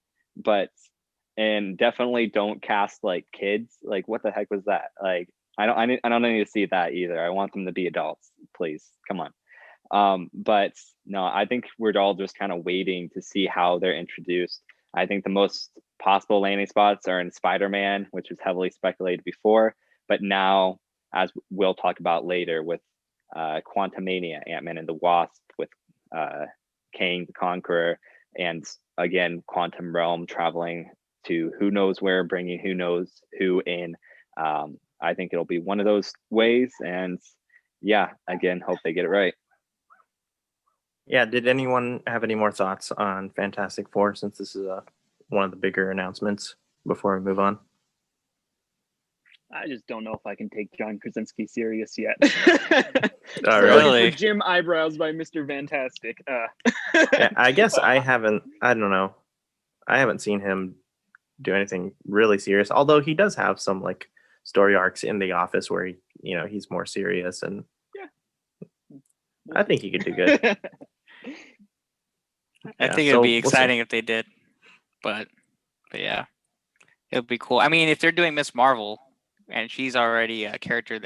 and definitely don't cast like kids. Like, what the heck was that? Like, I don't need to see that either. I want them to be adults, please. Come on. But no, I think we're all just kind of waiting to see how they're introduced. I think the most possible landing spots are in Spider-Man, which was heavily speculated before, but now, as we'll talk about later, with Quantumania, Ant-Man and the Wasp, with Kang the Conqueror, and again, Quantum Realm traveling to who knows where, bringing who knows who in. I think it'll be one of those ways, and yeah, again, hope they get it right. Yeah, did anyone have any more thoughts on Fantastic Four, since this is one of the bigger announcements, before we move on? I just don't know if I can take John Krasinski serious yet. Oh, really? For Jim Eyebrows by Mr. Fantastic. Yeah, I guess I don't know. I haven't seen him do anything really serious, although he does have some like story arcs in The Office where he's more serious, and I think he could do good. I Yeah, think it so would be we'll see. exciting if they did, but yeah, it would be cool. I mean, if they're doing Miss Marvel and she's already a character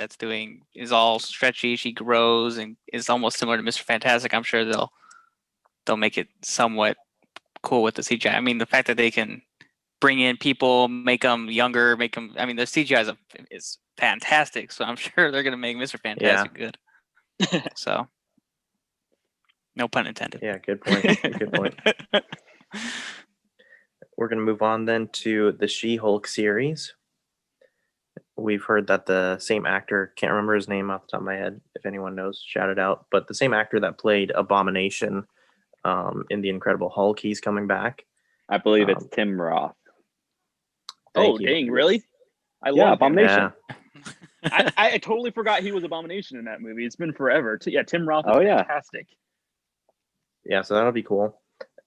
is all stretchy, she grows and is almost similar to Mr. Fantastic, I'm sure they'll make it somewhat cool with the CGI. I mean, the fact that they can bring in people, make them younger, I mean, the CGI is fantastic, so I'm sure they're going to make Mr. Fantastic good. So, no pun intended. Yeah, good point. Good point. We're going to move on then to the She-Hulk series. We've heard that the same actor, can't remember his name off the top of my head, if anyone knows, shout it out, but the same actor that played Abomination in The Incredible Hulk, he's coming back. I believe it's Tim Roth. Oh, dang, really? I love Abomination. Yeah. I totally forgot he was Abomination in that movie. It's been forever. Yeah, Tim Roth is fantastic. Yeah, so that'll be cool.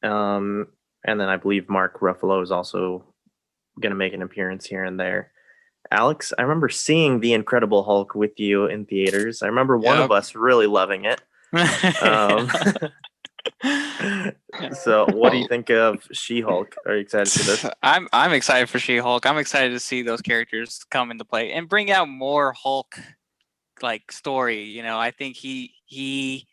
And then I believe Mark Ruffalo is also going to make an appearance here and there. Alex, I remember seeing The Incredible Hulk with you in theaters. I remember one of us really loving it. So what do you think of She-Hulk? Are you excited for this? I'm excited for She-Hulk. I'm excited to see those characters come into play and bring out more Hulk like story. I think he's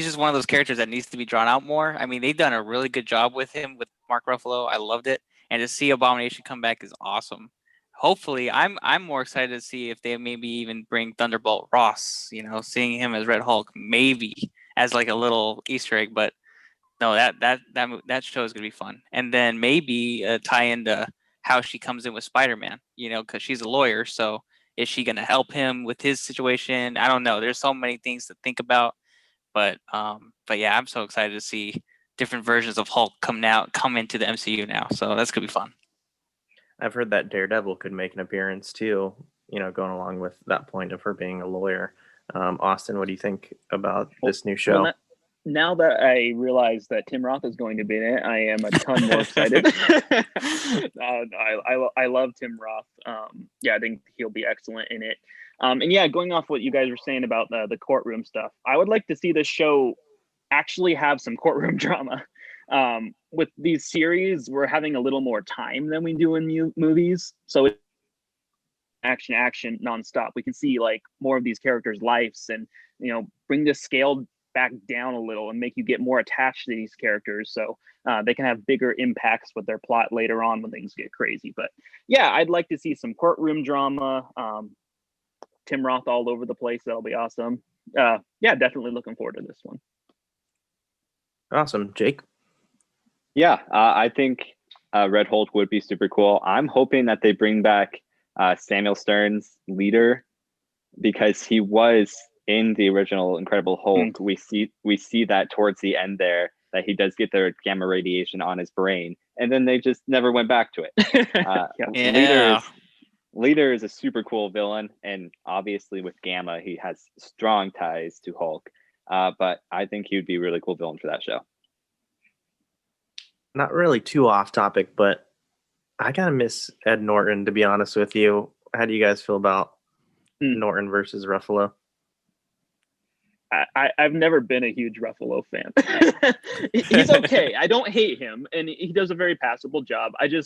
just one of those characters that needs to be drawn out more. I mean, they've done a really good job with him, with Mark Ruffalo. I loved it. And to see Abomination come back is awesome. Hopefully, I'm more excited to see if they maybe even bring Thunderbolt Ross, seeing him as Red Hulk, maybe as like a little Easter egg. But no, that show is going to be fun. And then maybe tie into how she comes in with Spider-Man, because she's a lawyer. So is she going to help him with his situation? I don't know. There's so many things to think about. But yeah, I'm so excited to see different versions of Hulk come into the MCU now. So that's gonna be fun. I've heard that Daredevil could make an appearance too. Going along with that point of her being a lawyer. Austin, what do you think about this new show? Well, now that I realize that Tim Roth is going to be in it, I am a ton more excited. I love Tim Roth. Yeah, I think he'll be excellent in it. And yeah, going off what you guys were saying about the courtroom stuff, I would like to see this show actually have some courtroom drama. With these series, we're having a little more time than we do in movies. So it's action nonstop. We can see like more of these characters' lives and, bring the scale back down a little and make you get more attached to these characters. So they can have bigger impacts with their plot later on when things get crazy. But yeah, I'd like to see some courtroom drama. Tim Roth all over the place. That'll be awesome. Yeah, definitely looking forward to this one. Awesome. Jake? Yeah, I think Red Hulk would be super cool. I'm hoping that they bring back Samuel Stern's leader, because he was in the original Incredible Hulk. We see that towards the end there, that he does get their gamma radiation on his brain, and then they just never went back to it. Leader is a super cool villain, and obviously with Gamma, he has strong ties to Hulk. But I think he would be a really cool villain for that show. Not really too off topic, but I gotta miss Ed Norton, to be honest with you. How do you guys feel about Norton versus Ruffalo? I've never been a huge Ruffalo fan. He's okay. I don't hate him, and he does a very passable job. I don't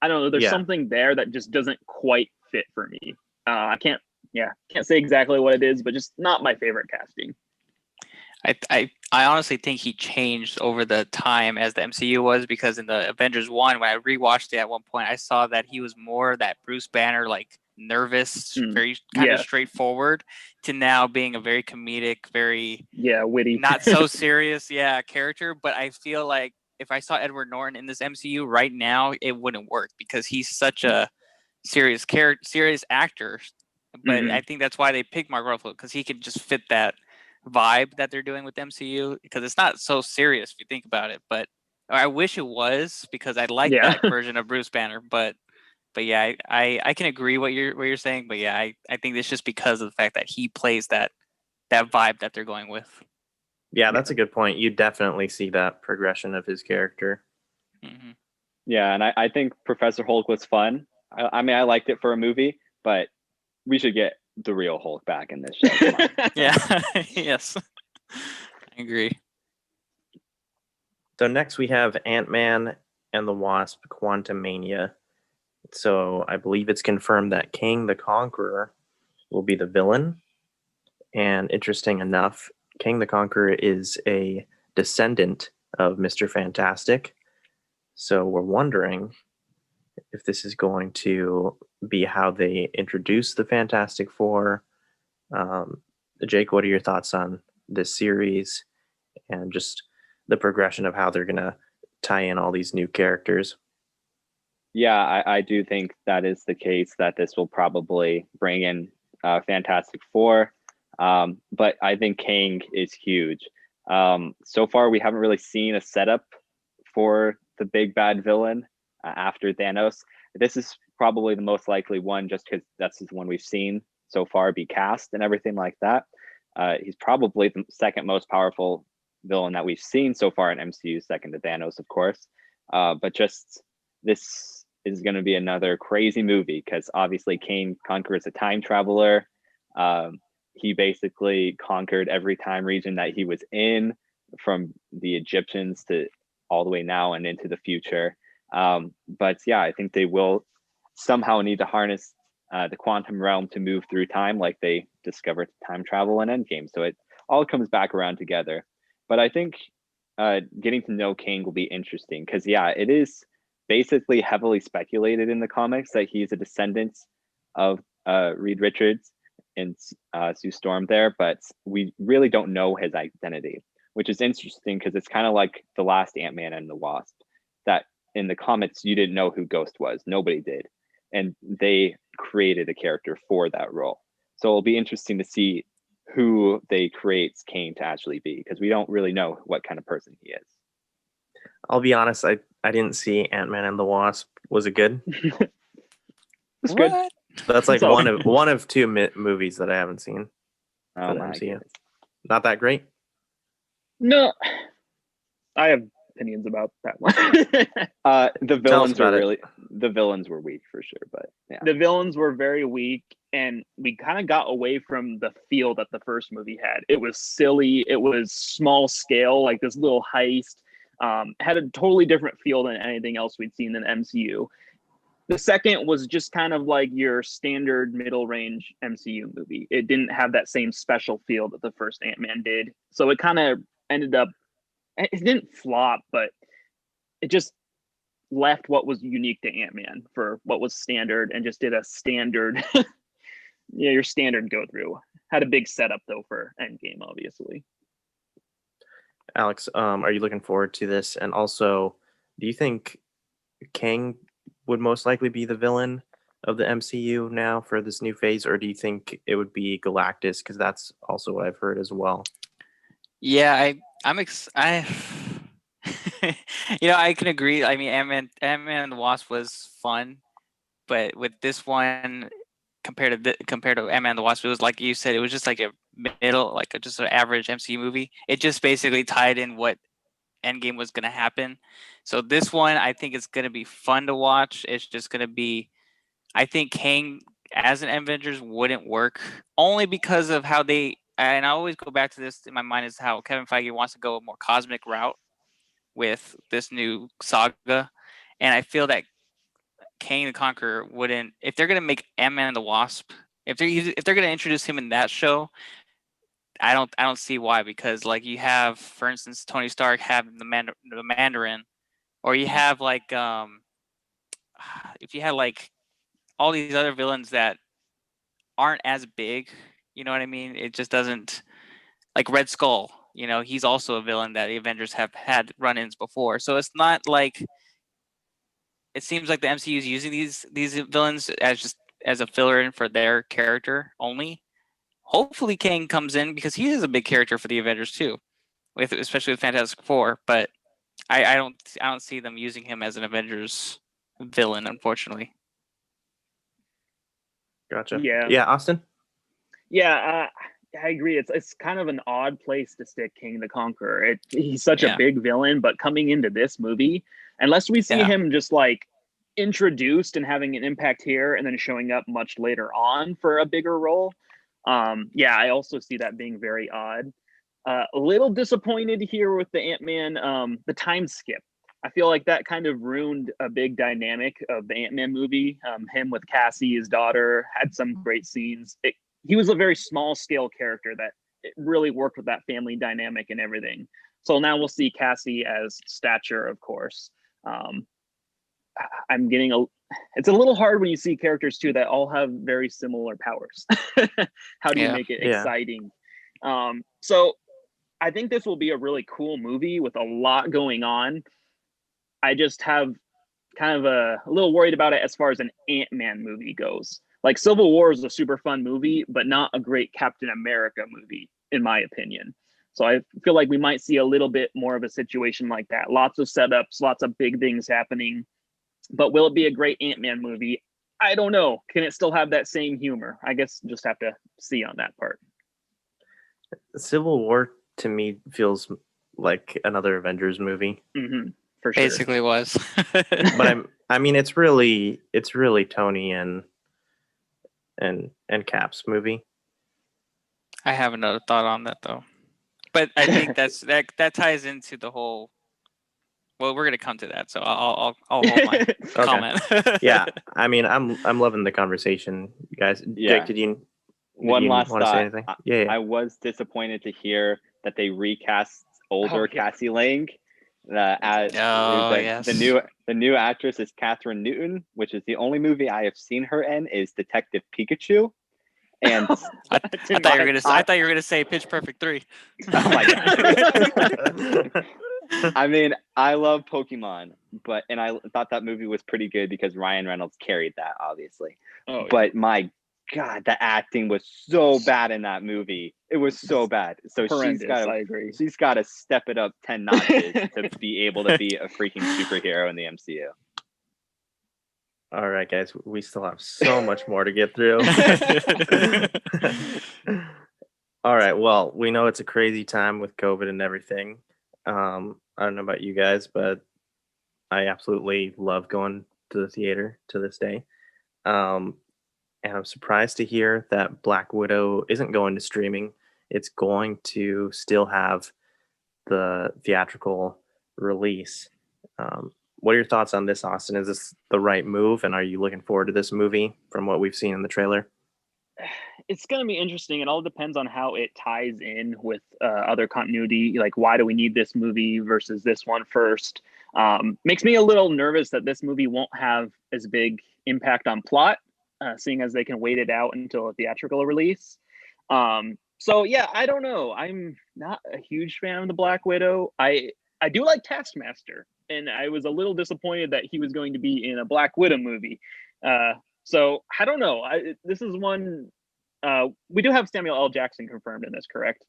know. There's something there that just doesn't quite fit for me. I can't say exactly what it is, but just not my favorite casting. I honestly think he changed over the time as the MCU was, because in the Avengers 1, when I rewatched it at one point, I saw that he was more that Bruce Banner, like nervous, very kind of straightforward, to now being a very comedic, very witty, not so serious character. But I feel like if I saw Edward Norton in this MCU right now, it wouldn't work, because he's such a serious actor. But I think that's why they picked Mark Ruffalo, because he could just fit that vibe that they're doing with MCU, because it's not so serious if you think about it. But I wish it was, because I like that version of Bruce Banner. But yeah, I can agree what you're saying. But yeah, I think it's just because of the fact that he plays that vibe that they're going with. Yeah, that's a good point. You definitely see that progression of his character. Mm-hmm. Yeah, and I think Professor Hulk was fun. I mean, I liked it for a movie, but we should get the real Hulk back in this show. Yeah, yes, I agree. So next we have Ant-Man and the Wasp: Quantumania. So I believe it's confirmed that Kang the Conqueror will be the villain. And interesting enough, Kang the Conqueror is a descendant of Mr. Fantastic. So we're wondering if this is going to be how they introduce the Fantastic Four. Jake, what are your thoughts on this series and just the progression of how they're going to tie in all these new characters? Yeah, I do think that is the case, that this will probably bring in Fantastic Four. But I think Kang is huge. So far, we haven't really seen a setup for the big bad villain after Thanos. This is probably the most likely one, just because that's the one we've seen so far be cast and everything like that. He's probably the second most powerful villain that we've seen so far in MCU, second to Thanos, of course. But just this is going to be another crazy movie, because obviously Kang conquers a time traveler. He basically conquered every time region that he was in, from the Egyptians to all the way now and into the future. But yeah, I think they will somehow need to harness the quantum realm to move through time, like they discovered time travel in Endgame. So it all comes back around together. But I think getting to know Kang will be interesting, because it is basically heavily speculated in the comics that he's a descendant of Reed Richards and Sue Storm there, but we really don't know his identity, which is interesting, because it's kind of like the last Ant-Man and the Wasp, that in the comics you didn't know who Ghost was. Nobody did, and they created a character for that role. So it'll be interesting to see who they create Kang to actually be, because we don't really know what kind of person he is. I'll be honest, I didn't see Ant-Man and the Wasp. Was it good? It's good. That's like one of two movies that I haven't seen for the MCU. Goodness. Not that great? No, I have opinions about that one. The villains were weak for sure, but yeah. The villains were very weak, and we kind of got away from the feel that the first movie had. It was silly. It was small scale, like this little heist. Had a totally different feel than anything else we'd seen in the MCU. The second was just kind of like your standard middle range MCU movie. It didn't have that same special feel that the first Ant-Man did. So it kind of ended up, it didn't flop, but it just left what was unique to Ant-Man for what was standard, and just did a standard, your standard go through. Had a big setup though for Endgame, obviously. Alex, are you looking forward to this? And also, do you think Kang would most likely be the villain of the MCU now for this new phase, or do you think it would be Galactus? Because that's also what I've heard as well. Yeah, I I can agree. I mean, Ant-Man and the Wasp was fun, but with this one, compared to Ant-Man and the Wasp, it was like you said, it was just like a middle, like just an average MCU movie. It just basically tied in what Endgame was going to happen. So this one, I think it's going to be fun to watch. It's just going to be, I think Kang as an Avengers wouldn't work, only because of how they and I always go back to this in my mind, is how Kevin Feige wants to go a more cosmic route with this new saga, and I feel that Kang the Conqueror wouldn't, if they're gonna make Ant-Man and the Wasp, if they're gonna introduce him in that show, I don't see why, because like you have, for instance, Tony Stark have the Mandarin, or you have like if you had like all these other villains that aren't as big, you know what I mean? It just doesn't, like Red Skull, he's also a villain that the Avengers have had run-ins before. So it's not like, it seems like the MCU is using these villains as just as a filler in for their character only. Hopefully Kang comes in because he is a big character for the Avengers too, especially with Fantastic Four. But I don't see them using him as an Avengers villain, unfortunately. Gotcha. Yeah. Yeah, Austin? Yeah, I agree. It's kind of an odd place to stick King the Conqueror. He's such a big villain, but coming into this movie, unless we see him just like introduced and having an impact here and then showing up much later on for a bigger role, I also see that being very odd. A little disappointed here with the Ant-Man, the time skip. I feel like that kind of ruined a big dynamic of the Ant-Man movie. Him with Cassie, his daughter, had some great scenes. He was a very small scale character that it really worked with that family dynamic and everything. So now we'll see Cassie as Stature, of course. It's a little hard when you see characters too that all have very similar powers. How do you make it exciting? So I think this will be a really cool movie with a lot going on. I just have kind of a little worried about it as far as an Ant-Man movie goes. Like Civil War is a super fun movie, but not a great Captain America movie, in my opinion. So I feel like we might see a little bit more of a situation like that. Lots of setups, lots of big things happening. But will it be a great Ant-Man movie? I don't know. Can it still have that same humor? I guess just have to see on that part. Civil War to me feels like another Avengers movie. Mm-hmm, for sure. Basically was. But I mean it's really Tony and Cap's movie. I have another thought on that though, but I think that ties into the whole. Well, we're gonna come to that, so I'll hold my comment. Yeah, I mean, I'm loving the conversation, you guys. Yeah. Jake, did you One last want to thought. say anything? I was disappointed to hear that they recast older Cassie Lang. The new actress is Catherine Newton, which is the only movie I have seen her in is Detective Pikachu. And I thought you were gonna say Pitch Perfect 3. Oh my god! I mean, I love Pokemon, and I thought that movie was pretty good because Ryan Reynolds carried that, obviously. Oh, but my god, the acting was so bad in that movie. It was so bad. So she's got to step it up 10 notches to be able to be a freaking superhero in the MCU. All right, guys, we still have so much more to get through. All right, well, we know it's a crazy time with COVID and everything. I don't know about you guys, but I absolutely love going to the theater to this day. And I'm surprised to hear that Black Widow isn't going to streaming. It's going to still have the theatrical release. What are your thoughts on this, Austin? Is this the right move? And are you looking forward to this movie from what we've seen in the trailer? It's going to be interesting. It all depends on how it ties in with other continuity. Like, why do we need this movie versus this one first? Makes me a little nervous that this movie won't have as big impact on plot, seeing as they can wait it out until a theatrical release. So yeah, I don't know. I'm not a huge fan of the Black Widow. I do like Taskmaster, and I was a little disappointed that he was going to be in a Black Widow movie. So I don't know. This is one. We do have Samuel L. Jackson confirmed in this, correct?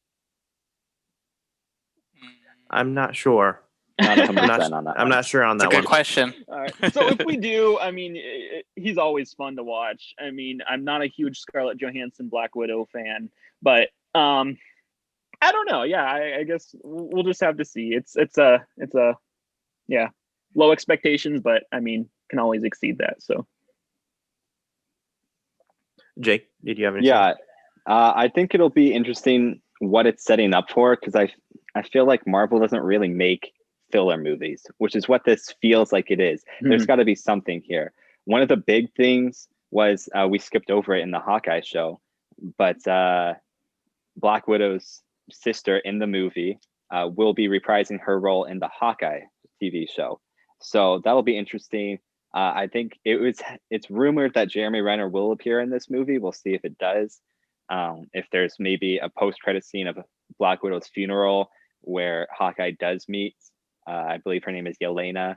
I'm not sure. Not 100% on that. I'm not sure on that one. Good question. All right. So if we do, I mean, he's always fun to watch. I mean, I'm not a huge Scarlett Johansson Black Widow fan, but I don't know. Yeah, I guess we'll just have to see. It's a low expectations, but I mean, can always exceed that. So. Jake, did you have any? Yeah, I think it'll be interesting what it's setting up for, because I feel like Marvel doesn't really make filler movies, which is what this feels like it is. There's got to be something here. One of the big things was we skipped over it in the Hawkeye show, but Black Widow's sister in the movie will be reprising her role in the Hawkeye TV show. So that'll be interesting. I think it's rumored that Jeremy Renner will appear in this movie. We'll see if it does. If there's maybe a post-credit scene of Black Widow's funeral where Hawkeye does meet, I believe her name is Yelena,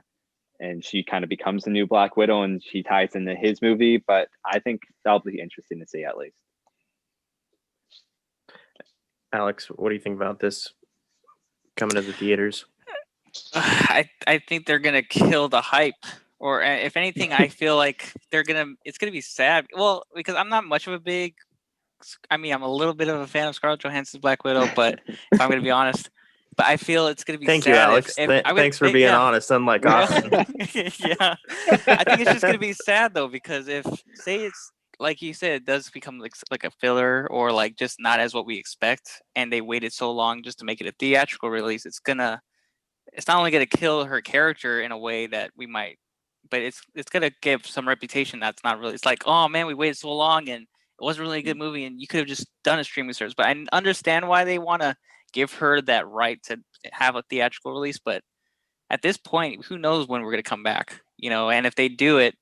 and she kind of becomes the new Black Widow and she ties into his movie. But I think that'll be interesting to see at least. Alex, what do you think about this coming to the theaters? I think they're gonna kill the hype, or if anything, I feel like it's gonna be sad. Well, because I'm not much of a big. I mean, I'm a little bit of a fan of Scarlett Johansson's Black Widow, but if I'm gonna be honest, but I feel it's gonna be Thank sad. you, Alex. Thanks for being yeah. honest, unlike Austin. Yeah, I think it's just gonna be sad though, because if say it's like you said, it does become like a filler or like just not as what we expect, and they waited so long just to make it a theatrical release, it's not only gonna kill her character in a way that we might, but it's gonna give some reputation that's not really. It's like, oh man, we waited so long and it wasn't really a good movie, and you could have just done a streaming service. But I understand why they want to give her that right to have a theatrical release, but at this point, who knows when we're going to come back, and if they do it,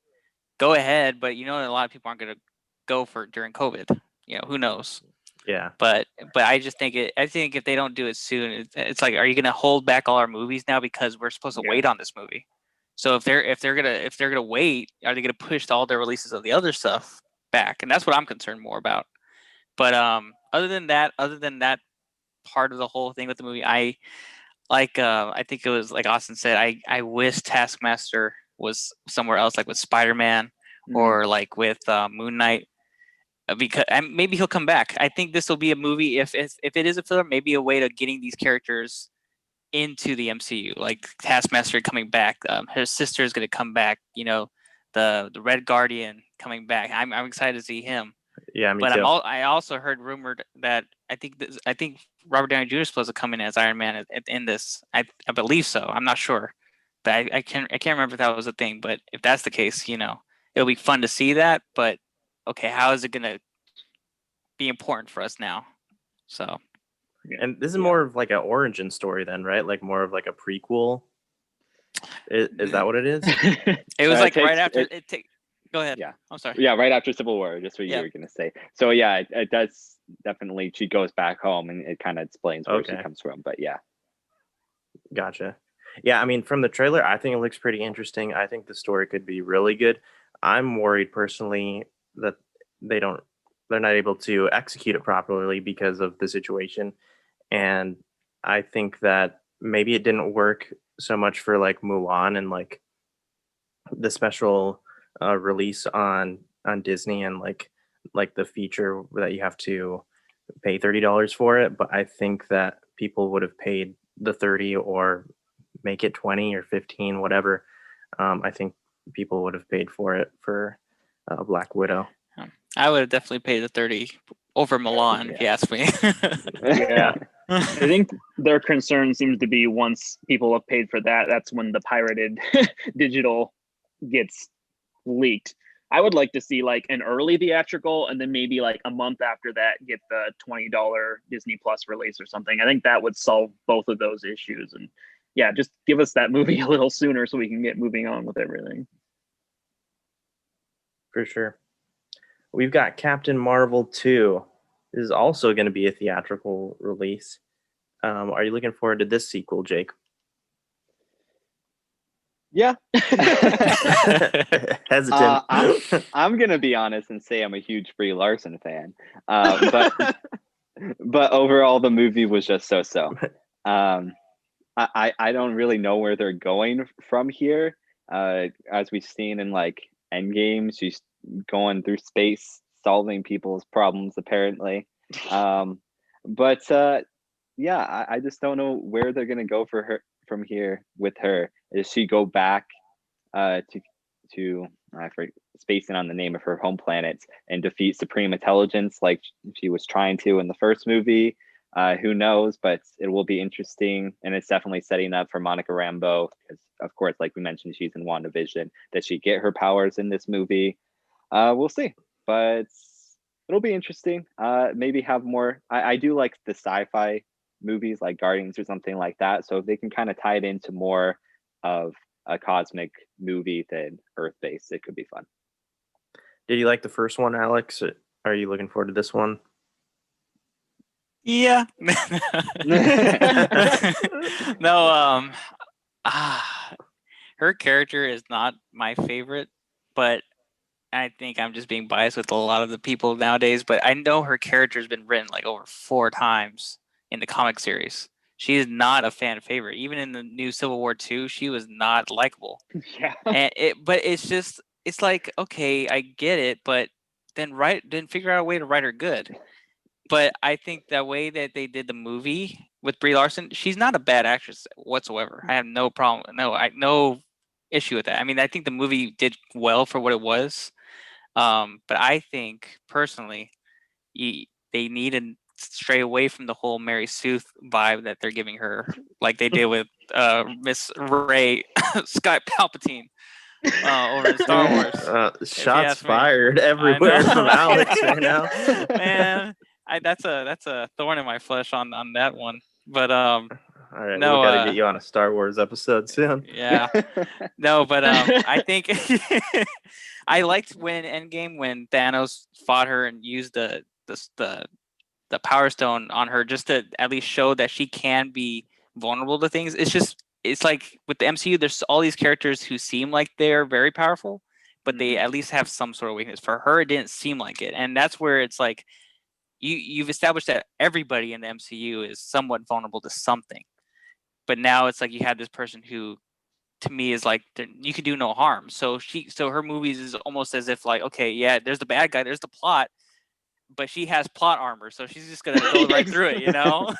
go ahead, but a lot of people aren't going to go for it during COVID, who knows. Yeah, but I just think I think if they don't do it soon, it's like, are you going to hold back all our movies now because we're supposed to wait on this movie? So if they're gonna wait, are they gonna push all their releases of the other stuff back? And that's what I'm concerned more about. But other than that part of the whole thing with the movie, I think it was like Austin said, I wish Taskmaster was somewhere else, like with Spider-Man or like with Moon Knight, because maybe he'll come back. I think this will be a movie, if it is a filler, maybe a way to getting these characters into the MCU, like Taskmaster coming back, her sister is going to come back, the Red Guardian coming back. I'm excited to see him. Yeah, me but too. I also heard rumored that I think Robert Downey Jr. is supposed to come in as Iron Man in this. I believe so. I'm not sure, but I can't remember if that was a thing. But if that's the case, it'll be fun to see that. But okay, how is it going to be important for us now? So. And this is more of like an origin story then, right? Like more of like a prequel. Is that what it is? It was like right after it. Go ahead. Yeah. I'm sorry. Yeah, right after Civil War, just what you were going to say. So yeah, it does definitely. She goes back home, and it kind of explains where she comes from. But yeah. Gotcha. Yeah, I mean, from the trailer, I think it looks pretty interesting. I think the story could be really good. I'm worried personally that they're not able to execute it properly because of the situation. And I think that maybe it didn't work so much for like Mulan and like the special release on Disney and like the feature that you have to pay $30 for it. But I think that people would have paid the 30 or make it 20 or 15, whatever. I think people would have paid for it for Black Widow. I would have definitely paid the 30 over Milan, if you ask me. Yeah. I think their concern seems to be once people have paid for that, that's when the pirated digital gets leaked. I would like to see like an early theatrical, and then maybe like a month after that get the $20 Disney Plus release or something. I think that would solve both of those issues. And yeah, just give us that movie a little sooner so we can get moving on with everything. For sure. We've got Captain Marvel 2. This is also going to be a theatrical release. Are you looking forward to this sequel, Jake? Yeah. Hesitant. I'm going to be honest and say I'm a huge Brie Larson fan. But overall, the movie was just so-so. I don't really know where they're going from here. As we've seen in like Endgame, she's going through space, solving people's problems apparently. Yeah, I just don't know where they're gonna go for her from here with her. Does she go back to spacing on the name of her home planet and defeat Supreme Intelligence like she was trying to in the first movie. Who knows? But it will be interesting, and it's definitely setting up for Monica Rambeau because, of course, like we mentioned, she's in WandaVision. Does she get her powers in this movie? We'll see, but it'll be interesting. Maybe have more. I do like the sci-fi movies like Guardians or something like that. So if they can kind of tie it into more of a cosmic movie than Earth-based, it could be fun. Did you like the first one, Alex? Are you looking forward to this one? Yeah. No, her character is not my favorite, but I think I'm just being biased with a lot of the people nowadays, but I know her character has been written like over 4 times in the comic series. She is not a fan favorite. Even in the new Civil War 2, she was not likable. Yeah. But it's like, okay, I get it, but then figure out a way to write her good. But I think the way that they did the movie with Brie Larson, she's not a bad actress whatsoever. I have no problem. No issue with that. I mean, I think the movie did well for what it was. But I think personally, they need to stray away from the whole Mary Sue vibe that they're giving her, like they did with Miss Rey Scott Palpatine over in Star Wars. Shots fired everywhere from Alex right now. Man, that's a thorn in my flesh on that one. But all right, no, we got to get you on a Star Wars episode soon. Yeah, no, but I think I liked when Endgame when Thanos fought her and used the Power Stone on her just to at least show that she can be vulnerable to things. It's like with the MCU, there's all these characters who seem like they're very powerful, but they at least have some sort of weakness. For her, it didn't seem like it, and that's where it's like you've established that everybody in the MCU is somewhat vulnerable to something, but now it's like you have this person who, to me, is like you could do no harm. So her movies is almost as if like, okay, yeah, there's the bad guy, there's the plot, but she has plot armor, so she's just gonna go right through it, you know.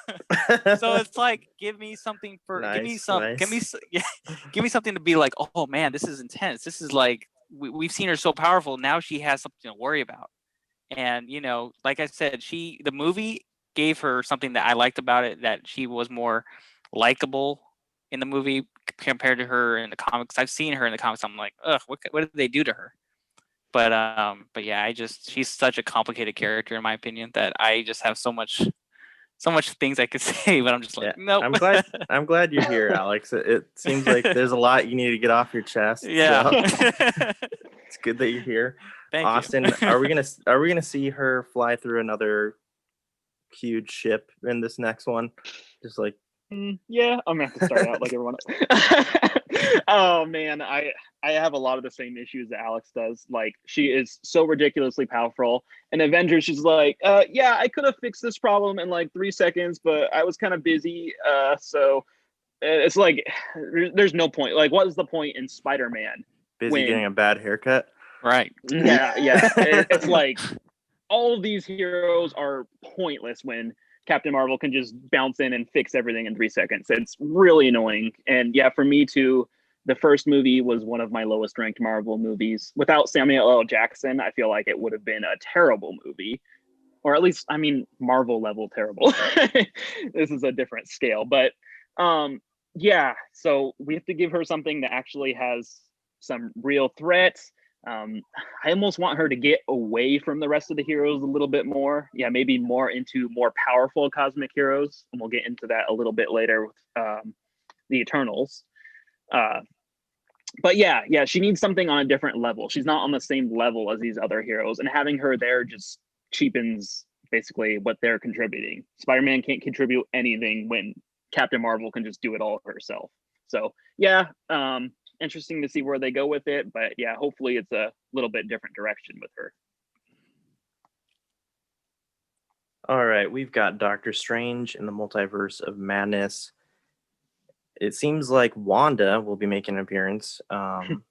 So it's like, give me something give me something to be like, oh man, this is intense. This is like we've seen her so powerful. Now she has something to worry about, and like I said, the movie gave her something that I liked about it, that she was more likable in the movie compared to her in the comics. I've seen her in the comics. I'm like, ugh, what did they do to her? But yeah, she's such a complicated character in my opinion that I just have so much things I could say, but I'm just like, nope. I'm glad you're here, Alex. It seems like there's a lot you need to get off your chest. Yeah. So it's good that you're here. Thank Austin, you. are we gonna see her fly through another huge ship in this next one? Just like yeah, I'm gonna have to start out like everyone else. Oh man, I have a lot of the same issues that Alex does. Like, she is so ridiculously powerful. In Avengers, she's like, yeah, I could have fixed this problem in like 3 seconds, but I was kind of busy. So it's like there's no point. Like, what is the point in Spider-Man? busy getting a bad haircut. Right. Yeah. It's like all of these heroes are pointless when Captain Marvel can just bounce in and fix everything in 3 seconds. It's really annoying. And yeah, for me too, the first movie was one of my lowest ranked Marvel movies. Without Samuel L. Jackson, I feel like it would have been a terrible movie. Or at least, I mean, Marvel level terrible. This is a different scale. But yeah, so we have to give her something that actually has some real threats. I almost want her to get away from the rest of the heroes a little bit more. Yeah, maybe more into more powerful cosmic heroes. And we'll get into that a little bit later with the Eternals. But yeah, she needs something on a different level. She's not on the same level as these other heroes. And having her there just cheapens basically what they're contributing. Spider-Man can't contribute anything when Captain Marvel can just do it all herself. So yeah, interesting to see where they go with it, but yeah, hopefully it's a little bit different direction with her. All right, we've got Doctor Strange in the Multiverse of Madness. It seems like Wanda will be making an appearance from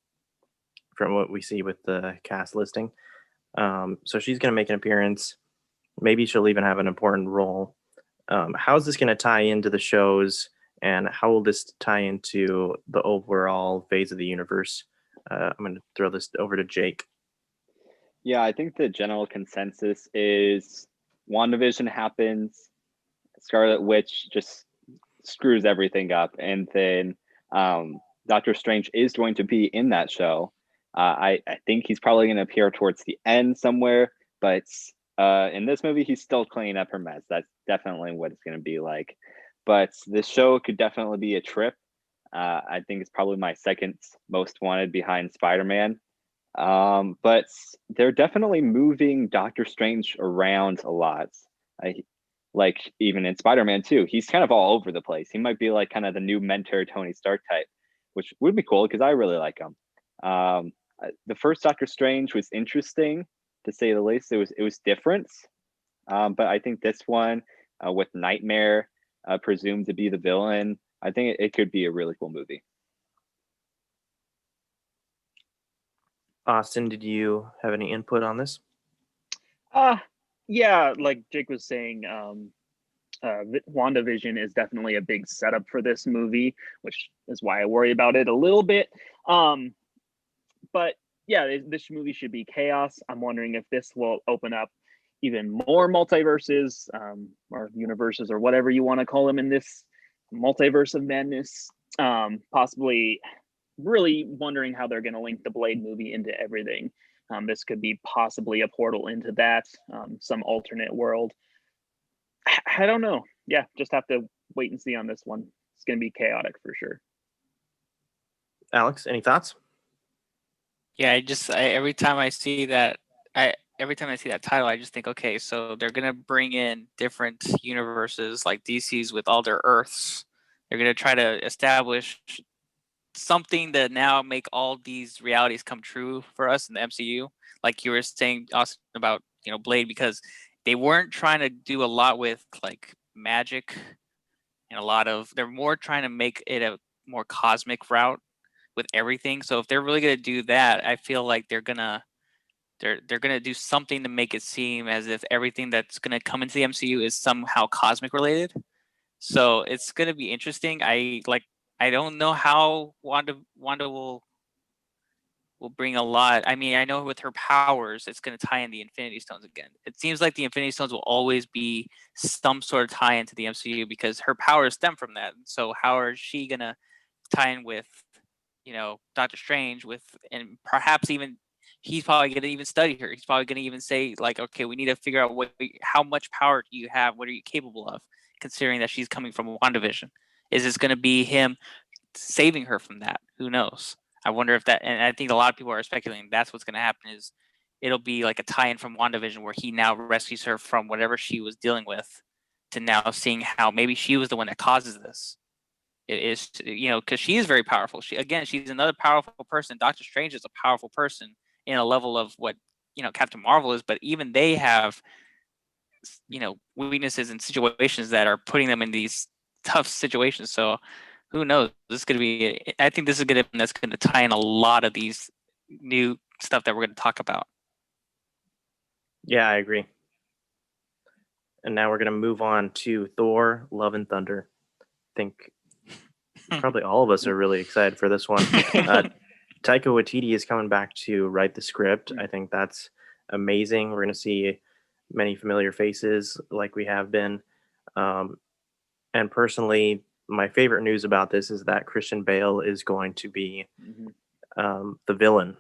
what we see with the cast listing. So she's going to make an appearance. Maybe she'll even have an important role. How is this going to tie into the shows, and how will this tie into the overall phase of the universe? I'm going to throw this over to Jake. Yeah, I think the general consensus is WandaVision happens, Scarlet Witch just screws everything up, and then Doctor Strange is going to be in that show. I think he's probably going to appear towards the end somewhere, but in this movie, he's still cleaning up her mess. That's definitely what it's going to be like. But this show could definitely be a trip. I think it's probably my second most wanted behind Spider-Man. But they're definitely moving Doctor Strange around a lot. I, like even in Spider-Man 2, he's kind of all over the place. He might be like kind of the new mentor Tony Stark type, which would be cool because I really like him. The first Doctor Strange was interesting to say the least. It was different, but I think this one with Nightmare presumed to be the villain, I think it could be a really cool movie. Austin, did you have any input on this? Yeah, like Jake was saying, WandaVision is definitely a big setup for this movie, which is why I worry about it a little bit. But yeah, this movie should be chaos. I'm wondering if this will open up even more multiverses or universes or whatever you want to call them in this multiverse of madness. Possibly really wondering how they're going to link the Blade movie into everything. This could be possibly a portal into that, some alternate world. I don't know. Yeah, just have to wait and see on this one. It's going to be chaotic for sure. Alex, any thoughts? Yeah, every time I see that, title, I just think, okay, so they're gonna bring in different universes like DC's with all their Earths. They're gonna try to establish something that now make all these realities come true for us in the MCU. Like you were saying, Austin, about Blade, because they weren't trying to do a lot with like magic and they're more trying to make it a more cosmic route with everything. So if they're really gonna do that, I feel like they're gonna do something to make it seem as if everything that's gonna come into the MCU is somehow cosmic related. So it's gonna be interesting. I don't know how Wanda will bring a lot. I mean, I know with her powers, it's going to tie in the Infinity Stones again. It seems like the Infinity Stones will always be some sort of tie into the MCU because her powers stem from that. So how is she going to tie in with, Doctor Strange and perhaps even he's probably going to even study her. He's probably going to even say like, okay, we need to figure out how much power do you have? What are you capable of? Considering that she's coming from WandaVision. Is this going to be him saving her from that? Who knows? I wonder if that, and I think a lot of people are speculating that's what's going to happen is it'll be like a tie-in from WandaVision where he now rescues her from whatever she was dealing with to now seeing how maybe she was the one that causes this. It is, because she is very powerful. She's another powerful person. Doctor Strange is a powerful person in a level of what, Captain Marvel is, but even they have, weaknesses and situations that are putting them in these tough situations. So who knows? I think this is that's going to tie in a lot of these new stuff that we're going to talk about. Yeah, I agree. And now we're going to move on to Thor, Love and Thunder. I think probably all of us are really excited for this one. Taika Waititi is coming back to write the script. I think that's amazing. We're going to see many familiar faces like we have been. And personally, my favorite news about this is that Christian Bale is going to be the villain.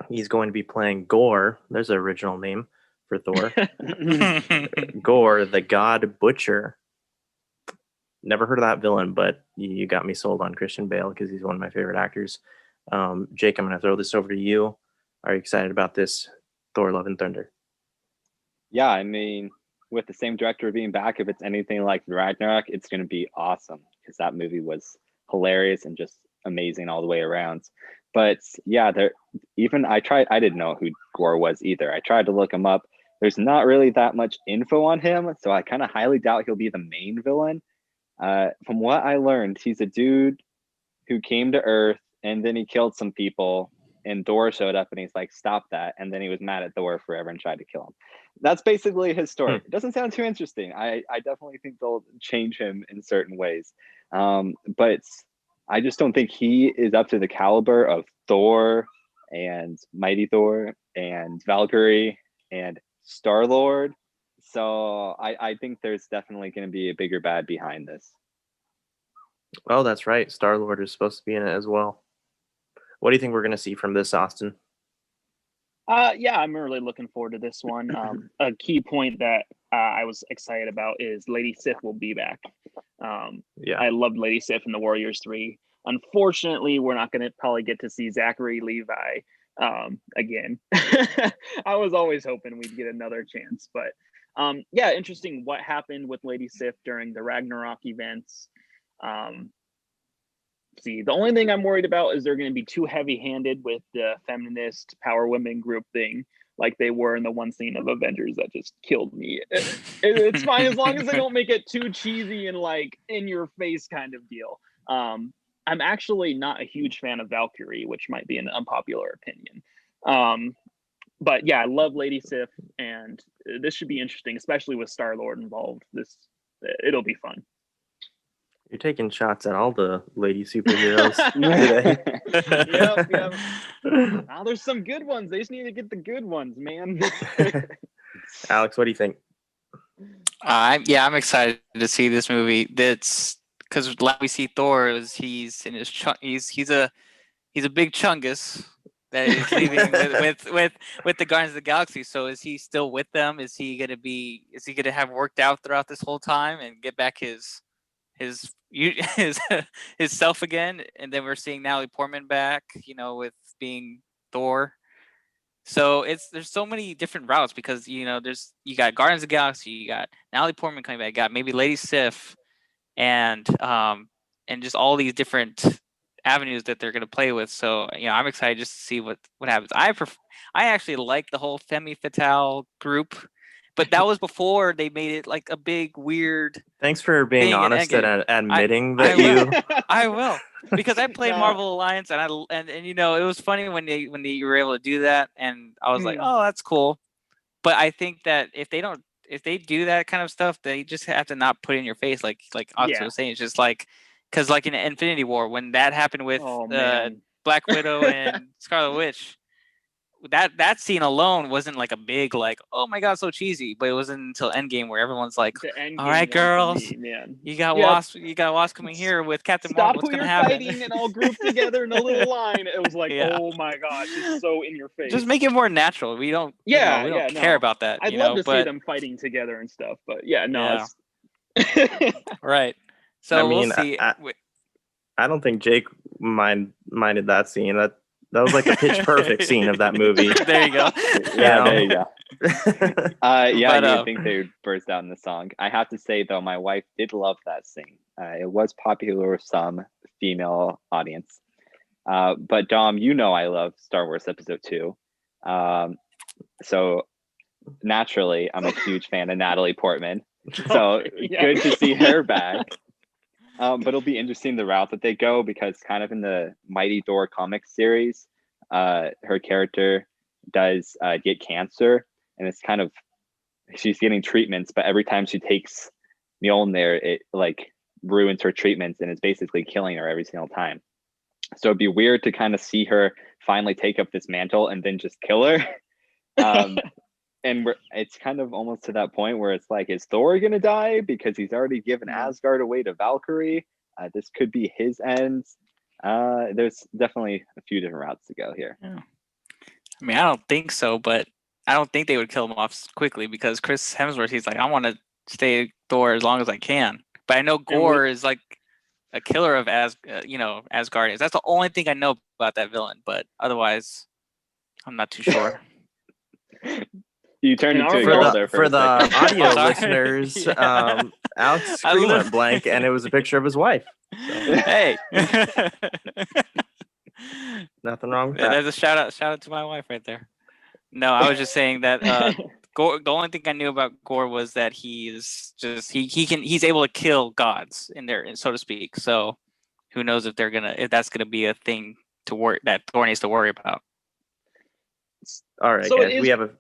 He's going to be playing Gore. There's an original name for Thor. Gore, the God Butcher. Never heard of that villain, but you got me sold on Christian Bale because he's one of my favorite actors. Jake, I'm going to throw this over to you. Are you excited about this Thor, Love and Thunder? Yeah, I mean, with the same director being back, if it's anything like Ragnarok, it's going to be awesome because that movie was hilarious and just amazing all the way around. But yeah, I didn't know who Gore was either. I tried to look him up. There's not really that much info on him, so I kind of highly doubt he'll be the main villain. From what I learned, he's a dude who came to Earth and then he killed some people, and Thor showed up and he's like, stop that. And then he was mad at Thor forever and tried to kill him. That's basically his story. It doesn't sound too interesting. I definitely think they'll change him in certain ways. But I just don't think he is up to the caliber of Thor and Mighty Thor and Valkyrie and Star-Lord. So I think there's definitely going to be a bigger bad behind this. Oh, that's right. Star-Lord is supposed to be in it as well. What do you think we're going to see from this, Austin? Yeah, I'm really looking forward to this one. A key point that I was excited about is Lady Sif will be back. Yeah. I loved Lady Sif in the Warriors 3. Unfortunately, we're not going to probably get to see Zachary Levi again. I was always hoping we'd get another chance, but yeah, interesting what happened with Lady Sif during the Ragnarok events. See, the only thing I'm worried about is they're going to be too heavy-handed with the feminist power women group thing, like they were in the one scene of Avengers that just killed me. It's fine as long as they don't make it too cheesy and like in your face kind of deal. I'm actually not a huge fan of Valkyrie, which might be an unpopular opinion. But yeah, I love Lady Sif, and this should be interesting, especially with Star-Lord involved. It'll be fun. You're taking shots at all the lady superheroes today. Yep. Oh, there's some good ones. They just need to get the good ones, man. Alex, what do you think? I'm excited to see this movie. That's because like we see Thor, he's in his he's a big chungus that is leaving with the Guardians of the Galaxy. So is he still with them? Is he gonna have worked out throughout this whole time and get back his self again? And then we're seeing Natalie Portman back, with being Thor. So there's so many different routes because you got Guardians of the Galaxy, you got Natalie Portman coming back, you got maybe Lady Sif, and just all these different avenues that they're going to play with. So I'm excited just to see what happens. I actually like the whole Femme Fatale group, but that was before they made it like a big weird. Thanks for being honest and admitting that I will, because I played Marvel Alliance and it was funny when they were able to do that, and I was like, oh, that's cool. But I think that if they do that kind of stuff, they just have to not put it in your face, like Otto was saying. It's just like, because like in Infinity War, when that happened with Black Widow and Scarlet Witch, that scene alone wasn't like a big like, oh my god, so cheesy. But it wasn't until Endgame where everyone's like, all right, girls, you got Wasp coming here with Captain Marvel. What's gonna happen? Fighting and all grouped together in a little line. It was like, oh my gosh, it's so in your face. Just make it more natural. We don't care about that. I'd love to see them fighting together and stuff, but right. So we'll see. I don't think Jake minded that scene. That was like a pitch perfect scene of that movie. There you go. There you go. I didn't think they would burst out in the song. I have to say though, my wife did love that scene. It was popular with some female audience. But Dom, I love Star Wars Episode 2. So naturally, I'm a huge fan of Natalie Portman. So good to see her back. But it'll be interesting the route that they go, because kind of in the Mighty Thor comics series, her character does get cancer, and it's kind of, she's getting treatments, but every time she takes Mjolnir, it like ruins her treatments and is basically killing her every single time. So it'd be weird to kind of see her finally take up this mantle and then just kill her. And it's kind of almost to that point where it's like, is Thor going to die because he's already given Asgard away to Valkyrie? This could be his end. There's definitely a few different routes to go here. Yeah. I mean, I don't think so, but I don't think they would kill him off quickly, because Chris Hemsworth, he's like, I want to stay Thor as long as I can. But I know Gore is like a killer of Asgardians. That's the only thing I know about that villain, but otherwise, I'm not too sure. You turned into a girl there for the audio listeners. Alex screen went blank, and it was a picture of his wife. So. Hey, nothing wrong with that. There's a shout out to my wife right there. No, I was just saying that Gore, the only thing I knew about Gore was that he's able to kill gods in there, so to speak. So who knows if that's gonna be a thing that Thor needs to worry about. All right, so guys, we have a.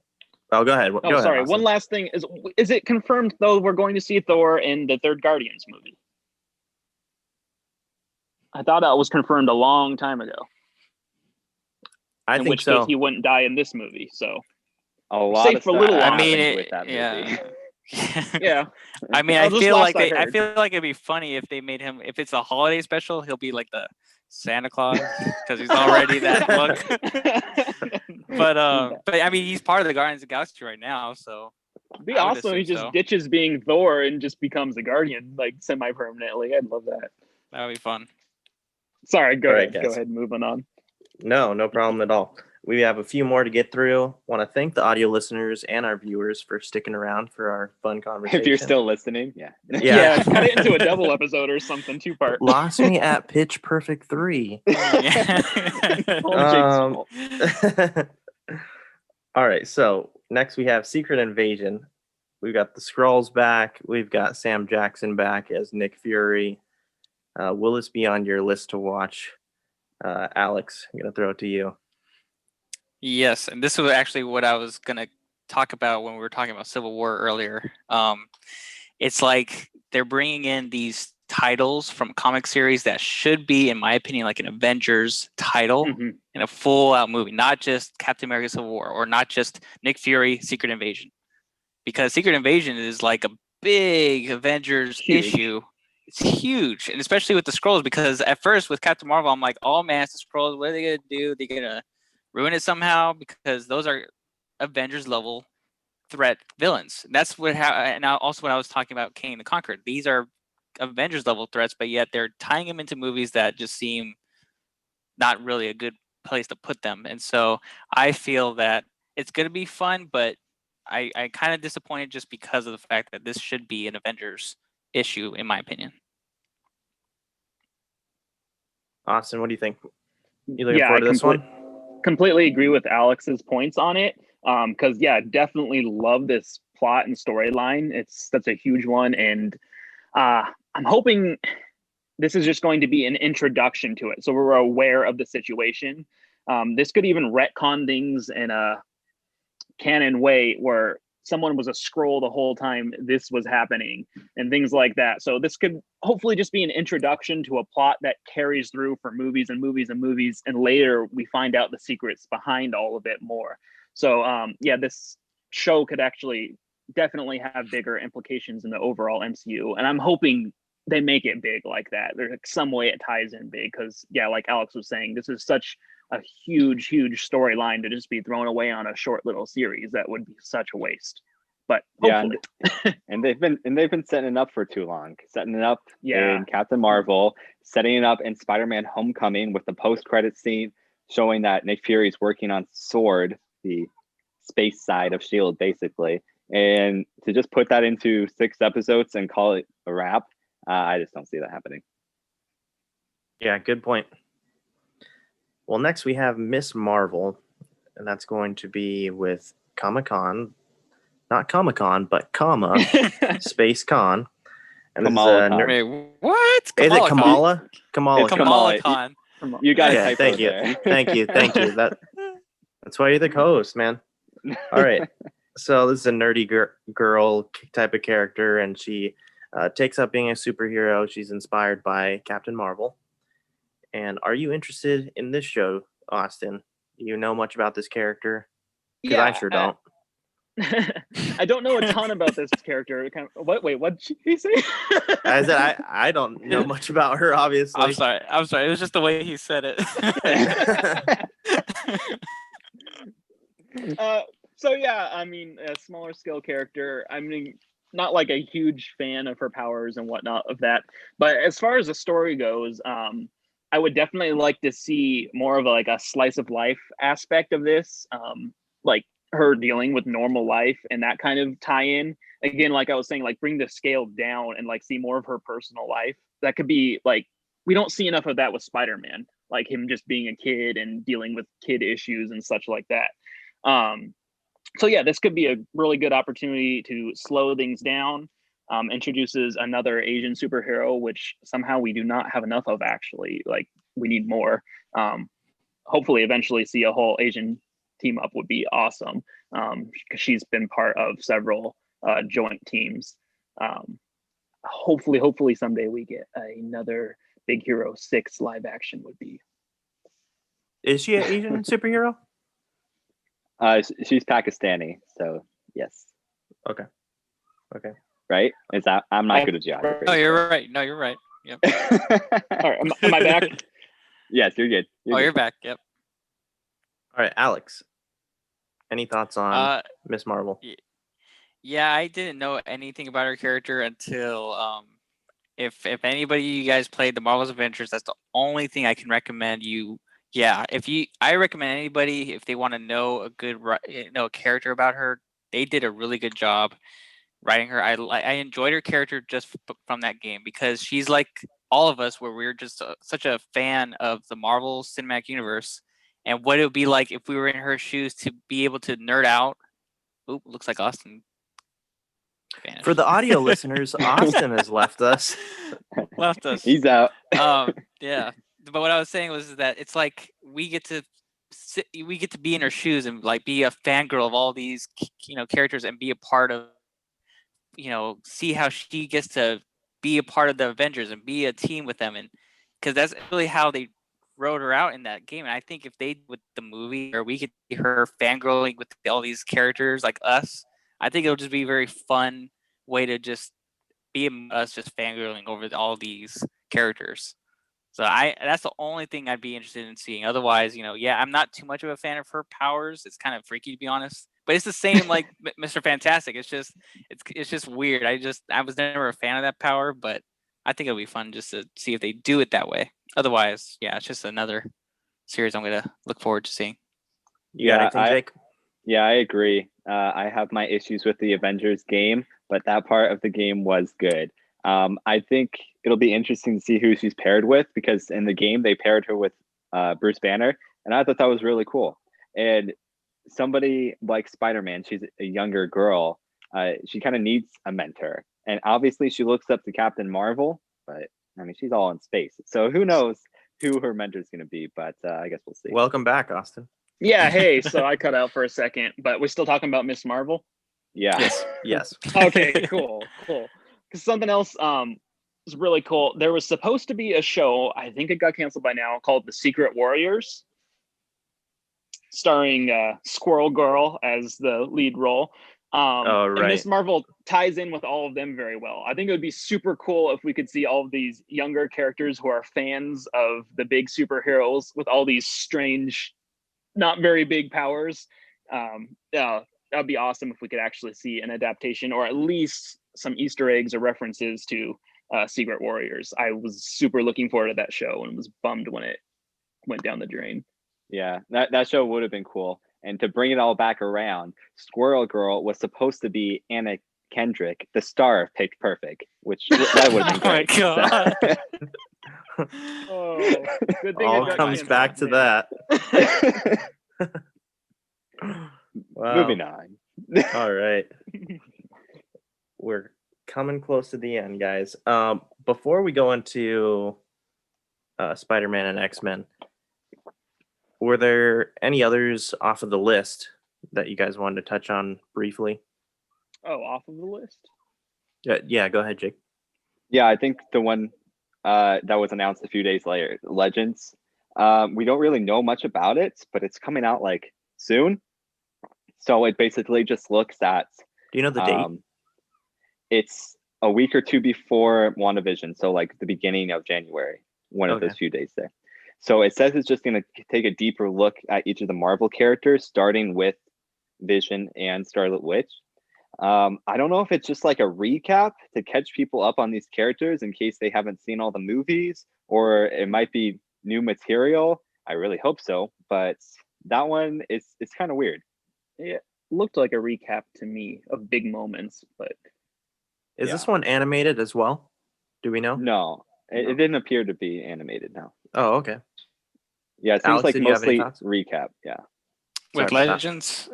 Oh, go ahead. Go sorry. ahead, one last thing is it confirmed though we're going to see Thor in the third Guardians movie? I thought that was confirmed a long time ago. I in think which case so. he wouldn't die in this movie. So A lot safe of for stuff little I while. mean, happened with that movie. yeah, I mean, that was the last I I heard. feel like it'd be funny if they made him, if it's a holiday special, he'll be like the Santa Claus because he's already that look. But I mean, he's part of the Guardians of the Galaxy right now, so Be I would awesome. He assume just so. ditches being Thor and just becomes a Guardian, like semi-permanently. I'd love that. That would be fun. Sorry, go All right, ahead. Go guys. ahead. Moving on. No problem at all. We have a few more to get through. Want to thank the audio listeners and our viewers for sticking around for our fun conversation. If you're still listening, yeah. Yeah, cut it into a double episode or something, 2-part. Lost me at Pitch Perfect 3. All All right, so next we have Secret Invasion. We've got the Skrulls back. We've got Sam Jackson back as Nick Fury. Will this be on your list to watch? Alex, I'm going to throw it to you. Yes, and this was actually what I was gonna talk about when we were talking about Civil War earlier. It's like they're bringing in these titles from comic series that should be, in my opinion, like an Avengers title Mhm. in a full-out movie, not just Captain America: Civil War or not just Nick Fury: Secret Invasion, because Secret Invasion is like a big Avengers Huge. issue. It's huge, and especially with the Skrulls, because at first with Captain Marvel, I'm like, oh man, it's the Skrulls. What are they gonna do? They're gonna ruin it somehow, because those are Avengers level threat villains. That's what and also when I was talking about Kang the Conqueror, these are Avengers level threats, but yet they're tying them into movies that just seem not really a good place to put them. And so I feel that it's going to be fun, but I kind of disappointed just because of the fact that this should be an Avengers issue, in my opinion. Austin, what do you think? You looking Yeah, forward to this one? completely agree with Alex's points on it. Because definitely love this plot and storyline. That's a huge one, and I'm hoping this is just going to be an introduction to it, so we're aware of the situation. This could even retcon things in a canon way where someone was a Skrull the whole time this was happening and things like that. So this could hopefully just be an introduction to a plot that carries through for movies and movies and movies, and later we find out the secrets behind all of it more. So this show could actually definitely have bigger implications in the overall MCU, and I'm hoping they make it big like that. There's some way it ties in big, because like Alex was saying, this is such a huge storyline to just be thrown away on a short little series. That would be such a waste. But hopefully. and they've been setting it up for too long. Setting it up Yeah. in Captain Marvel, setting it up in Spider-Man: Homecoming with the post-credit scene showing that Nick Fury is working on Sword, the space side of Shield, basically. And to just put that into 6 episodes and call it a wrap, I just don't see that happening. Yeah, good point. Well, next we have Miss Marvel, and that's going to be with Comic-Con. Not Comic-Con, but Space Con. And this is Wait, what? Is it Kamala? Kamala. It's Kamala. Con. You got Yeah, a typo thank you. there. Thank you. That's why you're the co-host, man. All right. So this is a nerdy girl type of character, and she takes up being a superhero. She's inspired by Captain Marvel. And are you interested in this show, Austin? Do you know much about this character? Because I sure don't. I don't know a ton about this character. Wait, what did he say? I said I don't know much about her, obviously. I'm sorry. It was just the way he said it. I mean, a smaller scale character. I mean, not like a huge fan of her powers and whatnot of that. But as far as the story goes, I would definitely like to see more of a slice of life aspect of this. Like her dealing with normal life and that kind of tie-in. Again, like I was saying, bring the scale down and see more of her personal life. That could be we don't see enough of that with Spider-Man, like him just being a kid and dealing with kid issues and such like that. This could be a really good opportunity to slow things down. Introduces another Asian superhero, which somehow we do not have enough of, actually. We need more. Hopefully eventually see a whole Asian team up would be awesome, because she's been part of several joint teams. Hopefully someday we get another Big Hero 6 live action would be Is she an Asian superhero? She's Pakistani, so yes. Okay. Right? Is that I'm not good at geography. No, you're right. No, you're right. Yep. All right, am I back? Yes, you're good. You're back. Yep. All right, Alex. Any thoughts on Miss Marvel? Yeah, I didn't know anything about her character until if anybody you guys played the Marvel's Adventures, that's the only thing I can recommend you. Yeah, I recommend anybody if they want to know a good a character about her. They did a really good job writing her. I enjoyed her character just from that game because she's like all of us, where we're just such a fan of the Marvel Cinematic Universe, and what it would be like if we were in her shoes to be able to nerd out. Oop, looks like Austin vanished. For the audio listeners, Austin has left us. He's out. Yeah. But what I was saying was that it's like we get to be in her shoes and like be a fangirl of all these characters and be a part of see how she gets to be a part of the Avengers and be a team with them, and because that's really how they wrote her out in that game. And I think if they with the movie or we could see her fangirling with all these characters like us, I think it'll just be a very fun way to just be us just fangirling over all these characters. So that's the only thing I'd be interested in seeing. Otherwise, I'm not too much of a fan of her powers. It's kind of freaky to be honest. But it's the same like Mr. Fantastic. It's just weird. I was never a fan of that power, but I think it'll be fun just to see if they do it that way. Otherwise, yeah, it's just another series I'm gonna look forward to seeing. You got anything, Jake? Yeah, I agree. I have my issues with the Avengers game, but that part of the game was good. I think it'll be interesting to see who she's paired with because in the game they paired her with Bruce Banner, and I thought that was really cool. And somebody like Spider-Man, she's a younger girl. She kind of needs a mentor, and obviously she looks up to Captain Marvel, but I mean she's all in space, so who knows who her mentor is going to be? But I guess we'll see. Welcome back, Austin. Yeah, hey, so I cut out for a second, but we're still talking about Miss Marvel? Yeah. Yes. Okay, cool. Because something else was really cool. There was supposed to be a show, I think it got canceled by now, called The Secret Warriors, starring Squirrel Girl as the lead role. Right. And Miss Marvel ties in with all of them very well. I think it would be super cool if we could see all of these younger characters who are fans of the big superheroes with all these strange, not very big powers. That'd be awesome if we could actually see an adaptation or at least some Easter eggs or references to Secret Warriors. I was super looking forward to that show and was bummed when it went down the drain. Yeah, that show would have been cool. And to bring it all back around, Squirrel Girl was supposed to be Anna Kendrick, the star of Pitch Perfect, which that would have been great. Oh my God. Oh, good thing all comes back to that. Wow. Moving on. All right. We're coming close to the end, guys. Before we go into Spider-Man and X-Men, were there any others off of the list that you guys wanted to touch on briefly? Oh, off of the list? Yeah, go ahead, Jake. Yeah, I think the one that was announced a few days later, Legends. We don't really know much about it, but it's coming out like soon. So it basically just looks at. Do you know the date? It's a week or two before WandaVision, so like the beginning of January, one of those few days there. So it says it's just going to take a deeper look at each of the Marvel characters, starting with Vision and Scarlet Witch. I don't know if it's just like a recap to catch people up on these characters in case they haven't seen all the movies, or it might be new material. I really hope so, but that one it's kind of weird. It looked like a recap to me of big moments, but is this one animated as well? Do we know? No, it didn't appear to be animated. No. Oh, okay. Yeah, it seems Alex, like did you have any mostly thoughts? recap. Yeah. With Legends.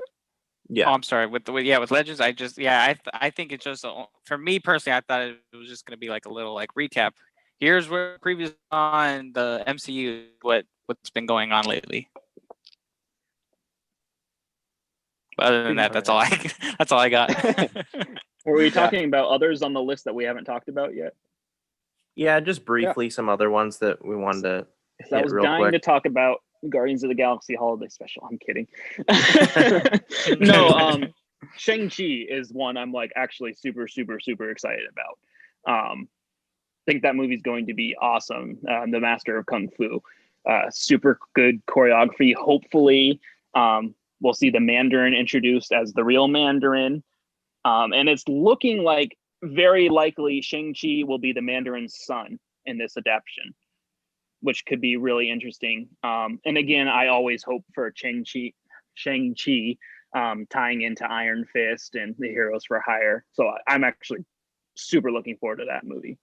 Yeah. Oh, I'm sorry. With Legends, I think it's just for me personally, I thought it was just gonna be like a little like recap. Here's where previous on the MCU, what's been going on lately. But other than that, that's all I got. Were we talking about others on the list that we haven't talked about yet? Yeah, just briefly some other ones that we wanted to hit I was real dying quick. to talk about Guardians of the Galaxy holiday special. I'm kidding. No, Shang-Chi is one I'm like actually super, super, super excited about. Think that movie's going to be awesome. The Master of Kung Fu. Super good choreography. Hopefully, we'll see the Mandarin introduced as the real Mandarin. And it's looking like very likely Shang-Chi will be the Mandarin's son in this adaptation, which could be really interesting. And again, I always hope for Shang-Chi tying into Iron Fist and the Heroes for Hire. So I'm actually super looking forward to that movie.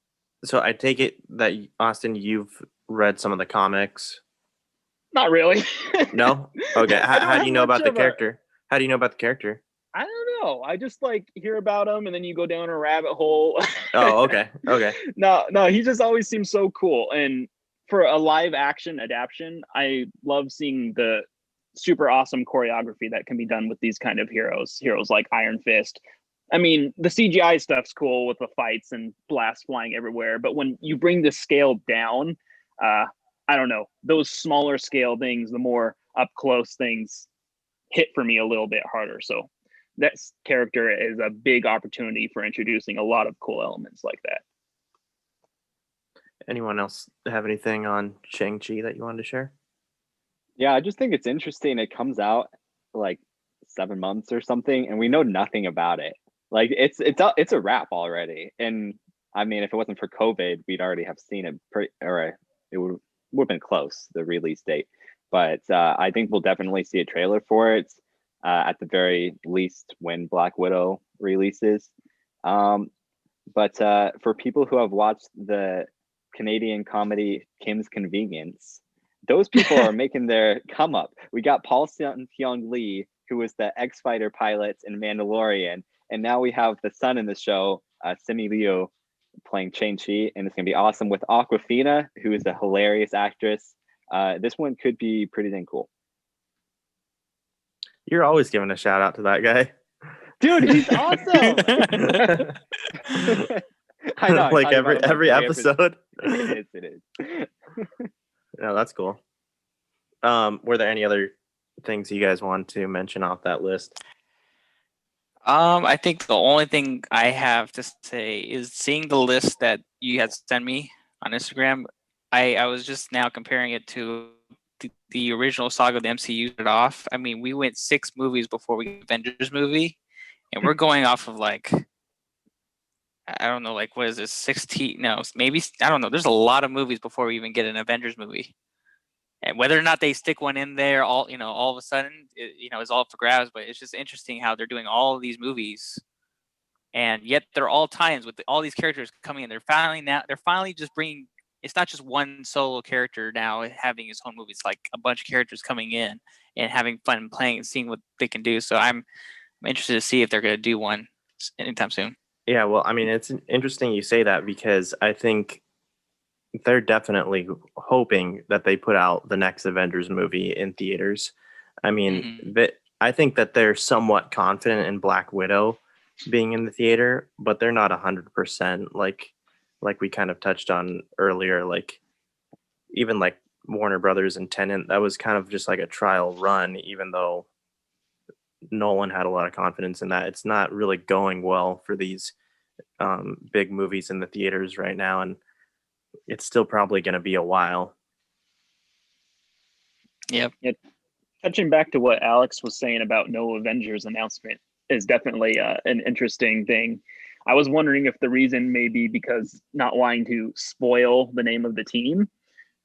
So I take it that Austin, you've read some of the comics. Not really. No? Okay. How do you know about the much of character? How do you know about the character? I don't know. I just like hear about him, and then you go down a rabbit hole. Oh, okay. Okay. No, he just always seems so cool. And for a live action adaptation, I love seeing the super awesome choreography that can be done with these kind of heroes like Iron Fist. I mean, the CGI stuff's cool with the fights and blasts flying everywhere, but when you bring the scale down, I don't know, those smaller scale things, the more up close things hit for me a little bit harder. So that character is a big opportunity for introducing a lot of cool elements like that. Anyone else have anything on Shang-Chi that you wanted to share? Yeah, I just think it's interesting. It comes out like 7 months or something, and we know nothing about it. Like it's a wrap already. And I mean, if it wasn't for COVID, we'd already have seen it, or it would have been close, the release date. But I think we'll definitely see a trailer for it at the very least when Black Widow releases. But for people who have watched the Canadian comedy Kim's Convenience, those people are making their come up. We got Paul Seung Lee, who was the X-Fighter pilot in Mandalorian, and now we have the son in the show, Simu Liu, playing Shang-Chi, and it's gonna be awesome with Awkwafina, who is a hilarious actress. This one could be pretty dang cool. You're always giving a shout out to that guy. Dude, he's awesome. I know. Like every episode. It is. No, that's cool. Were there any other things you guys want to mention off that list? I think the only thing I have to say is seeing the list that you had sent me on Instagram. I was just now comparing it to the original saga of the MCU started off. I mean, we went 6 movies before we got Avengers movie, and we're going off of like, I don't know, like what is this, 16? No, maybe, I don't know. There's a lot of movies before we even get an Avengers movie. And whether or not they stick one in there, all of a sudden, is all up for grabs. But it's just interesting how they're doing all of these movies, and yet they're all tie-ins with all these characters coming in. They're finally just bringing. It's not just one solo character now having his own movie. It's like a bunch of characters coming in and having fun and playing and seeing what they can do. So I'm interested to see if they're going to do one anytime soon. Yeah, well, I mean, it's interesting you say that because I think they're definitely hoping that they put out the next Avengers movie in theaters. I mean, I think that they're somewhat confident in Black Widow being in the theater, but they're not 100%. Like we kind of touched on earlier, like even like Warner Brothers and Tenet, that was kind of just like a trial run, even though Nolan had a lot of confidence in that. It's not really going well for these big movies in the theaters right now, and it's still probably going to be a while. Yep. Touching back to what Alex was saying about no Avengers announcement is definitely an interesting thing. I was wondering if the reason may be because not wanting to spoil the name of the team.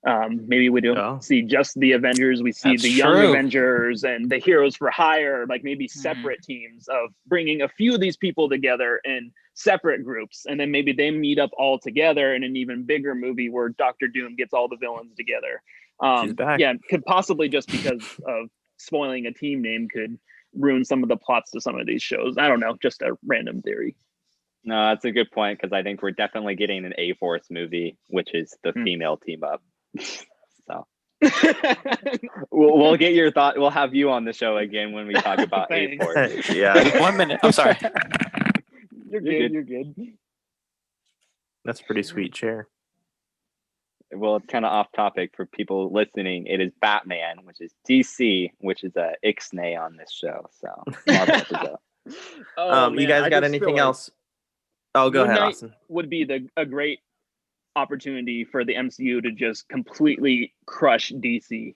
Maybe we don't see just the Avengers. We see the young Avengers and the Heroes for Hire, like maybe separate teams of bringing a few of these people together in separate groups. And then maybe they meet up all together in an even bigger movie where Dr. Doom gets all the villains together. She's back. Yeah, could possibly just because of spoiling a team name could ruin some of the plots to some of these shows. I don't know, just a random theory. No, that's a good point because I think we're definitely getting an A-Force movie, which is the female team up. So we'll get your thought. We'll have you on the show again when we talk about A-Force. Yeah. 1 minute. I'm sorry. You're good. That's a pretty sweet chair. well, it's kind of off topic for people listening. It is Batman, which is DC, which is a ixnay on this show. So Marvel episode. Oh You man, guys I got just feel anything like else? Oh, go Moon ahead, Knight Austin. would be a great opportunity for the MCU to just completely crush DC.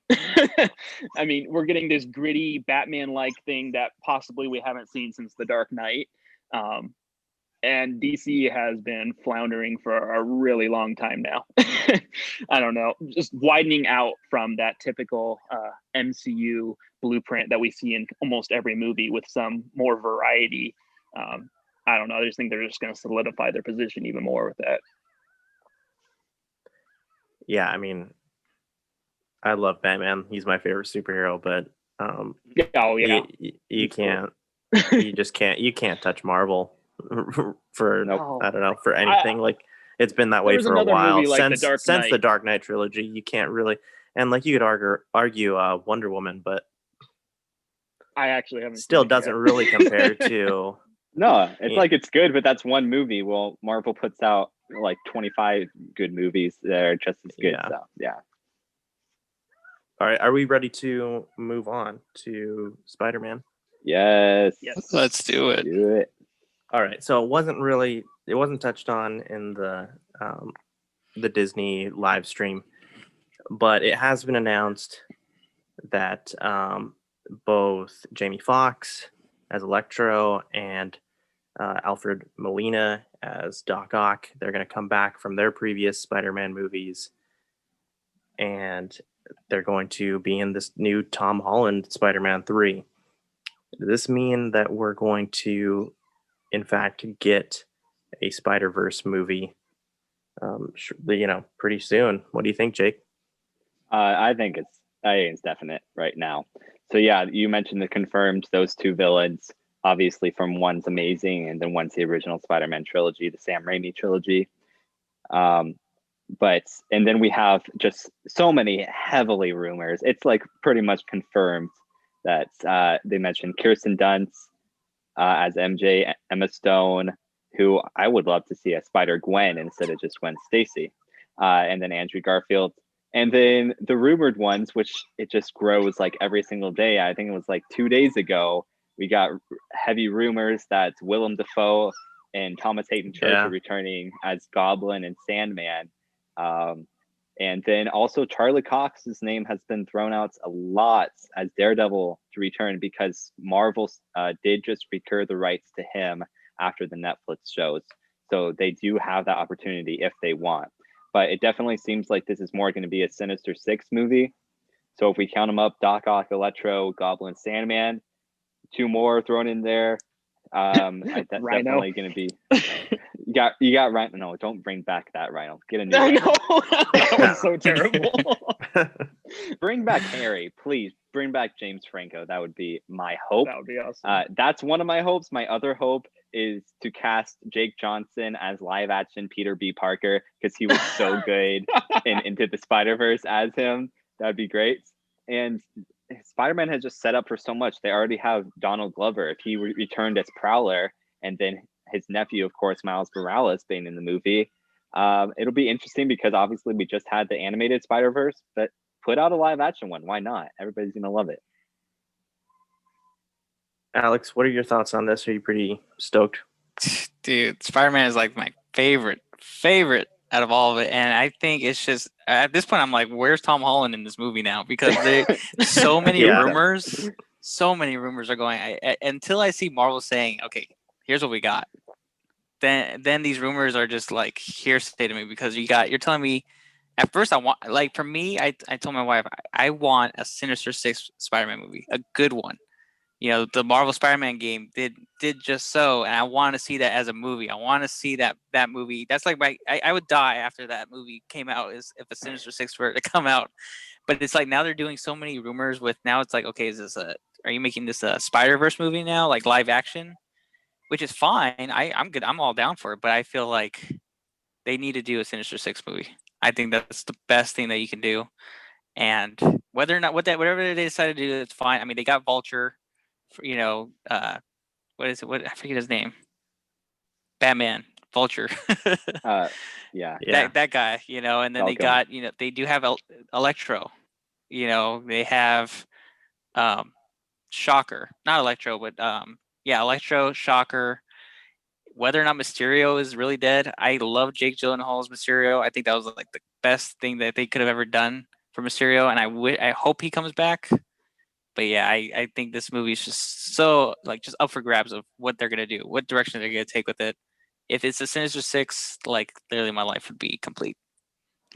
I mean, we're getting this gritty Batman-like thing that possibly we haven't seen since The Dark Knight. And DC has been floundering for a really long time now. I don't know, just widening out from that typical MCU blueprint that we see in almost every movie with some more variety. I don't know. I just think they're just going to solidify their position even more with that. Yeah, I mean, I love Batman. He's my favorite superhero, but Oh yeah, you can't, you just can't, you can't touch Marvel for Nope. I don't know, for anything. Like it's been that way was for a another while movie like The since Dark the Knight. Dark Knight trilogy. You can't really, and like you could argue Wonder Woman, but I actually haven't. still seen it doesn't yet. really compare to. No, it's Yeah. like it's good, but that's one movie. Well, Marvel puts out like 25 good movies that are just as good. Yeah. So yeah. All right, are we ready to move on to Spider-Man? Yes. Yes. Let's do it. Do it. All right, so it wasn't touched on in the Disney live stream, but it has been announced that both Jamie Foxx as Electro and Alfred Molina as Doc Ock, they're going to come back from their previous Spider-Man movies, and they're going to be in this new Tom Holland Spider-Man 3. Does this mean that we're going to, in fact, get a Spider-Verse movie, pretty soon? What do you think, Jake? I think it's definite right now. So yeah, you mentioned the confirmed those two villains. Obviously, from one's amazing, and then one's the original Spider-Man trilogy, the Sam Raimi trilogy. And then we have just so many heavily rumors. It's like pretty much confirmed that they mentioned Kirsten Dunst as MJ, Emma Stone, who I would love to see as Spider-Gwen instead of just Gwen Stacy, and then Andrew Garfield. And then the rumored ones, which it just grows like every single day. I think it was like 2 days ago, we got heavy rumors that Willem Dafoe and Thomas Hayden Church are returning as Goblin and Sandman. And then also Charlie Cox's name has been thrown out a lot as Daredevil to return because Marvel did just recur the rights to him after the Netflix shows. So they do have that opportunity if they want. But it definitely seems like this is more going to be a Sinister Six movie. So if we count them up, Doc Ock, Electro, Goblin, Sandman, 2 more thrown in there. That's definitely going to be. You got Rhino. No, don't bring back that Rhino. Get a new. I Rhino. know. That was so terrible. Bring back Harry, please. Bring back James Franco. That would be my hope. That would be awesome. That's one of my hopes. My other hope is to cast Jake Johnson as live action Peter B. Parker because he was so good in Into the Spider-Verse as him. That'd be great. And Spider-Man has just set up for so much. They already have Donald Glover. If he returned as Prowler, and then his nephew, of course, Miles Morales, being in the movie, it'll be interesting because obviously we just had the animated Spider-Verse, but put out a live action one. Why not? Everybody's gonna love it. Alex, what are your thoughts on this? Are you pretty stoked? Dude, Spider-Man is like my favorite out of all of it, and I think it's just at this point I'm like, where's Tom Holland in this movie now? Because so many rumors are going. Until I see Marvel saying, okay, here's what we got, then these rumors are just like hearsay to me because you're telling me. At first, I want, like, for me, I told my wife I want a Sinister Six Spider-Man movie, a good one. You know, the Marvel Spider-Man game did just so, and I want to see that as a movie. I want to see that movie. That's like I would die after that movie came out is if a Sinister Six were to come out. But it's like now they're doing so many rumors with now it's like, okay, are you making this a Spider-Verse movie now, like live action? Which is fine. I'm good. I'm all down for it. But I feel like they need to do a Sinister Six movie. I think that's the best thing that you can do. And whether or not whatever they decide to do, it's fine. I mean, they got Vulture. What is it? What I forget his name. Batman Vulture. Yeah. Yeah. That guy, and then they Falcon. got, they do have Electro. They have Shocker, not Electro, but Electro, Shocker. Whether or not Mysterio is really dead, I love Jake Gyllenhaal's Mysterio. I think that was like the best thing that they could have ever done for Mysterio, and I hope he comes back. But yeah, I think this movie is just so just up for grabs of what they're gonna do, what direction they're gonna take with it. If it's a Sinister Six, literally my life would be complete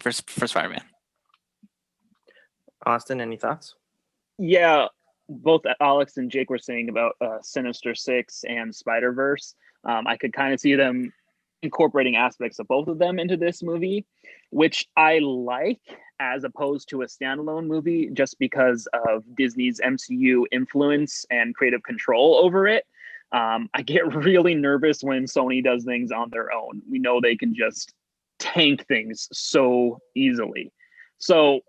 for Spider-Man. Austin, any thoughts? Yeah, both Alex and Jake were saying about Sinister Six and Spider-Verse. I could kind of see them incorporating aspects of both of them into this movie, which I like as opposed to a standalone movie, just because of Disney's MCU influence and creative control over it. I get really nervous when Sony does things on their own. We know they can just tank things so easily. So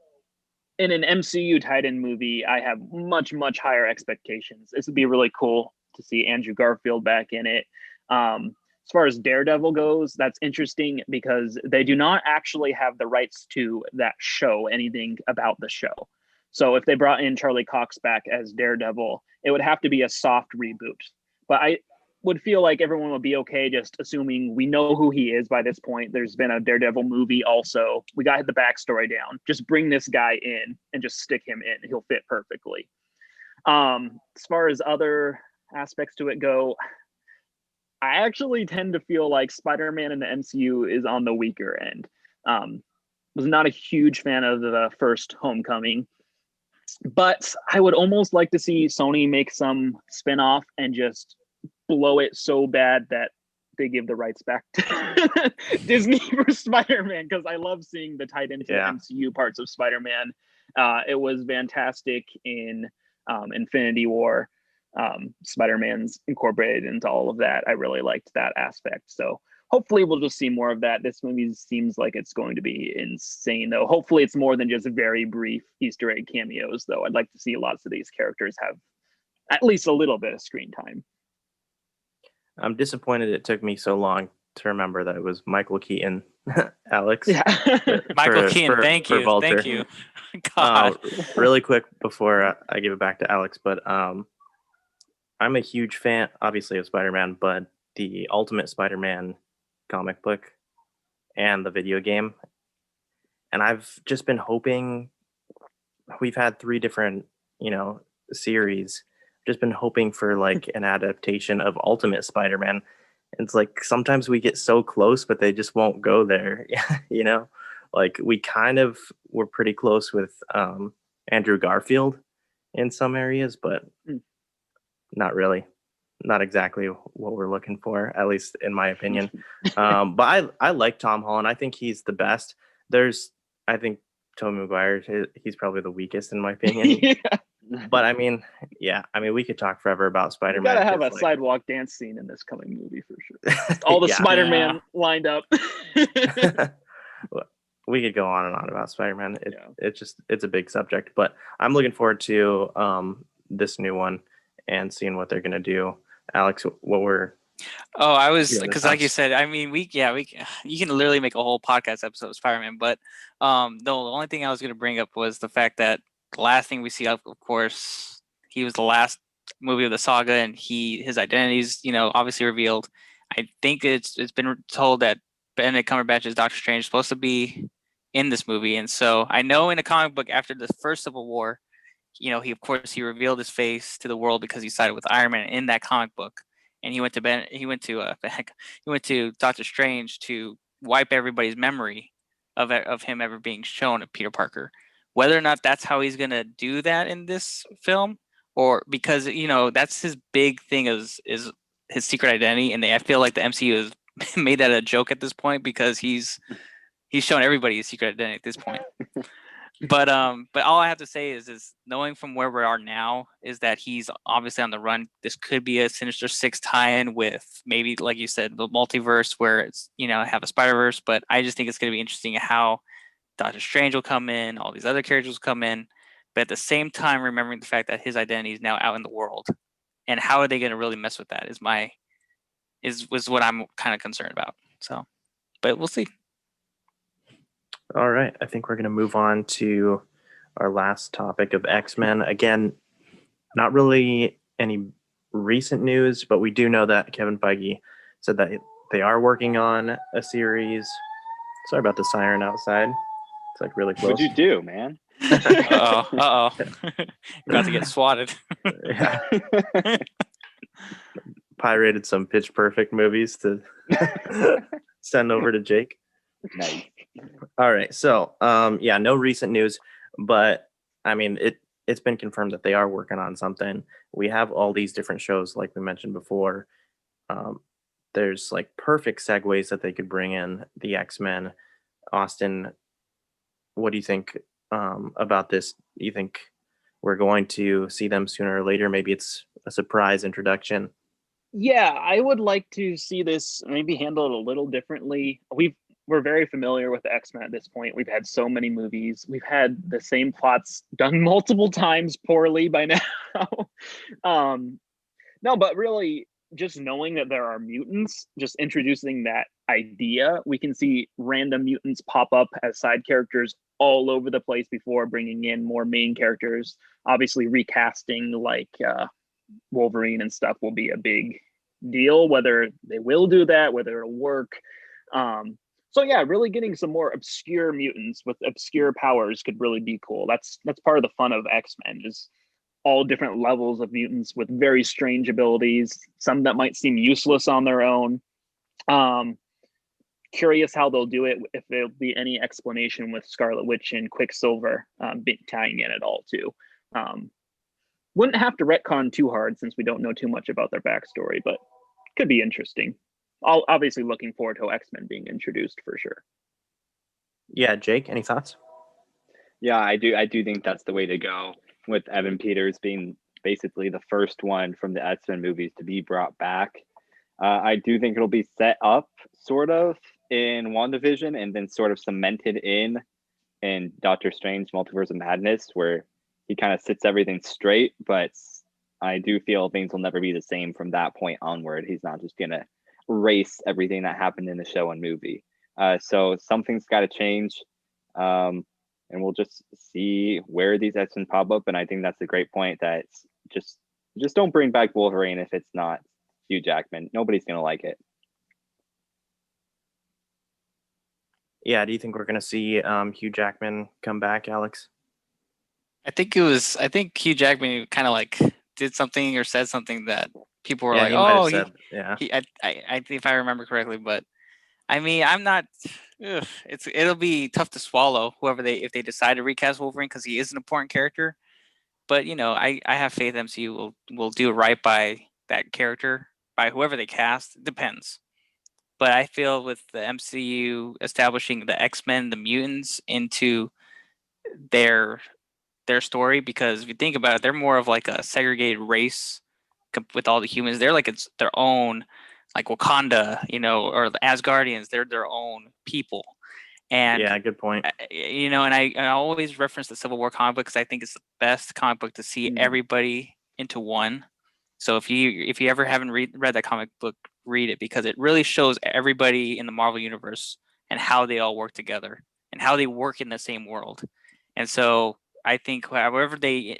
in an MCU tied-in movie, I have much, much higher expectations. This would be really cool to see Andrew Garfield back in it. As far as Daredevil goes, that's interesting because they do not actually have the rights to that show, anything about the show. So if they brought in Charlie Cox back as Daredevil, it would have to be a soft reboot. But I would feel like everyone would be okay just assuming we know who he is by this point. There's been a Daredevil movie also. We got the backstory down. Just bring this guy in and just stick him in. He'll fit perfectly. As far as other aspects to it go, I actually tend to feel like Spider-Man in the MCU is on the weaker end. Was not a huge fan of the first Homecoming, but I would almost like to see Sony make some spin-off and just blow it so bad that they give the rights back to Disney for Spider-Man, because I love seeing the tied into MCU parts of Spider-Man. It was fantastic in Infinity War. Spider-Man's incorporated into all of that. I really liked that aspect. So hopefully we'll just see more of that. This movie seems like it's going to be insane, though. Hopefully it's more than just very brief Easter egg cameos, though. I'd like to see lots of these characters have at least a little bit of screen time. I'm disappointed it took me so long to remember that it was Michael Keaton, Alex. Yeah. Michael Keaton, thank you. God. Really quick before I give it back to Alex, but I'm a huge fan, obviously, of Spider-Man, but the Ultimate Spider-Man comic book and the video game. And I've just been hoping, we've had 3 different, series. Just been hoping for an adaptation of Ultimate Spider-Man. It's sometimes we get so close, but they just won't go there. We kind of were pretty close with Andrew Garfield in some areas, but not really, not exactly what we're looking for, at least in my opinion. But I like Tom Holland. I think he's the best. I think Tobey Maguire, he's probably the weakest in my opinion. Yeah. But we could talk forever about Spider-Man. We gotta have a sidewalk dance scene in this coming movie for sure. All the Spider-Man lined up. We could go on and on about Spider-Man. It's a big subject, but I'm looking forward to this new one and seeing what they're gonna do. Alex, what were? Oh, I was, because like you said, you can literally make a whole podcast episode of Spider-Man, but the only thing I was gonna bring up was the fact that the last thing we see, of course, he was the last movie of the saga, and his identity is, obviously revealed. I think it's been told that Benedict Cumberbatch's Doctor Strange is supposed to be in this movie, and so I know in a comic book after the first Civil War, he revealed his face to the world because he sided with Iron Man in that comic book, and he went to Doctor Strange to wipe everybody's memory of him ever being shown at Peter Parker. Whether or not that's how he's going to do that in this film, or because, that's his big thing is his secret identity. And I feel like the MCU has made that a joke at this point because he's shown everybody his secret identity at this point. But all I have to say is knowing from where we are now is that he's obviously on the run. This could be a Sinister Six tie-in with maybe, like you said, the multiverse where it's, have a Spider-Verse. But I just think it's going to be interesting how Doctor Strange will come in, all these other characters will come in, but at the same time, remembering the fact that his identity is now out in the world, and how are they going to really mess with that was what I'm kind of concerned about. So, but we'll see. All right, I think we're going to move on to our last topic of X-Men. Again, not really any recent news, but we do know that Kevin Feige said that they are working on a series. Sorry about the siren outside. It's like really close. What'd you do, man? Uh-oh. You're about to get swatted. Yeah. Pirated some Pitch Perfect movies to send over to Jake. Nice. All right. So, yeah, no recent news, but I mean, it's been confirmed that they are working on something. We have all these different shows, like we mentioned before. There's like perfect segues that they could bring in the X-Men. Austin, what do you think about this? Do you think we're going to see them sooner or later? Maybe it's a surprise introduction. Yeah, I would like to see this maybe handled a little differently. We're very familiar with the X-Men at this point. We've had so many movies. We've had the same plots done multiple times poorly by now. No, but really just knowing that there are mutants, just introducing that idea, we can see random mutants pop up as side characters all over the place before bringing in more main characters. Obviously recasting like Wolverine and stuff will be a big deal, whether they will do that, whether it'll work. So yeah, really getting some more obscure mutants with obscure powers could really be cool. That's part of the fun of X-Men, is all different levels of mutants with very strange abilities, some that might seem useless on their own. Curious how they'll do it, if there'll be any explanation with Scarlet Witch and Quicksilver tying in at all too. Wouldn't have to retcon too hard since we don't know too much about their backstory, but could be interesting. Obviously looking forward to X-Men being introduced for sure. Yeah, Jake, any thoughts? Yeah, I do think that's the way to go, with Evan Peters being basically the first one from the X-Men movies to be brought back. I do think it'll be set up sort of in WandaVision and then sort of cemented in Doctor Strange Multiverse of Madness, where he kind of sits everything straight. But I do feel things will never be the same from that point onward. He's not just going to erase everything that happened in the show and movie. So something's got to change. And we'll just see where these X-Men pop up. And I think that's a great point, that just don't bring back Wolverine if it's not Hugh Jackman. Nobody's going to like it. Yeah, do you think we're going to see Hugh Jackman come back, Alex? I think Hugh Jackman kind of like did something or said something that people were like, he might have "Oh, said, yeah." I think if I remember correctly, but I mean, I'm not. It'll be tough to swallow if they decide to recast Wolverine, because he is an important character. But I have faith MCU will do it right by that character, by whoever they cast. It depends. But I feel with the MCU establishing the X-Men, the mutants, into their story, because if you think about it, they're more of like a segregated race with all the humans. They're like it's their own, like Wakanda, or the Asgardians. They're their own people. And yeah, good point. And I always reference the Civil War comic book because I think it's the best comic book to see everybody into one. So if you ever haven't read that comic book, read it, because it really shows everybody in the Marvel universe and how they all work together and how they work in the same world. And so I think however they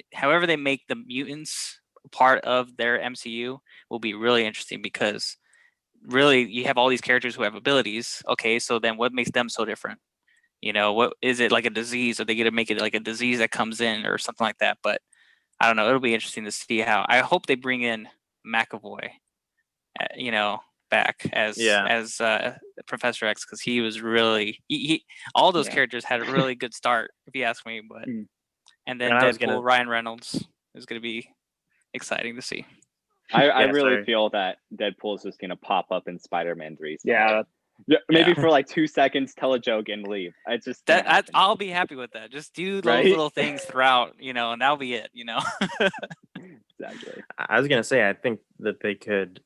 make the mutants part of their MCU will be really interesting, because really you have all these characters who have abilities. Okay, so then what makes them so different? What is it, like a disease? Are they going to make it like a disease that comes in or something like that? But I don't know. It'll be interesting to see how. I hope they bring in McAvoy, back as Professor X, because he was really he all those characters had a really good start, if you ask me. But and then Deadpool, Ryan Reynolds is going to be exciting to see. I really feel that Deadpool is just going to pop up in Spider-Man 3. So. Yeah, maybe for like 2 seconds, tell a joke and leave. It's just I'll be happy with that. Just do those little things throughout, and that'll be it. Exactly. I was gonna say, I think that they could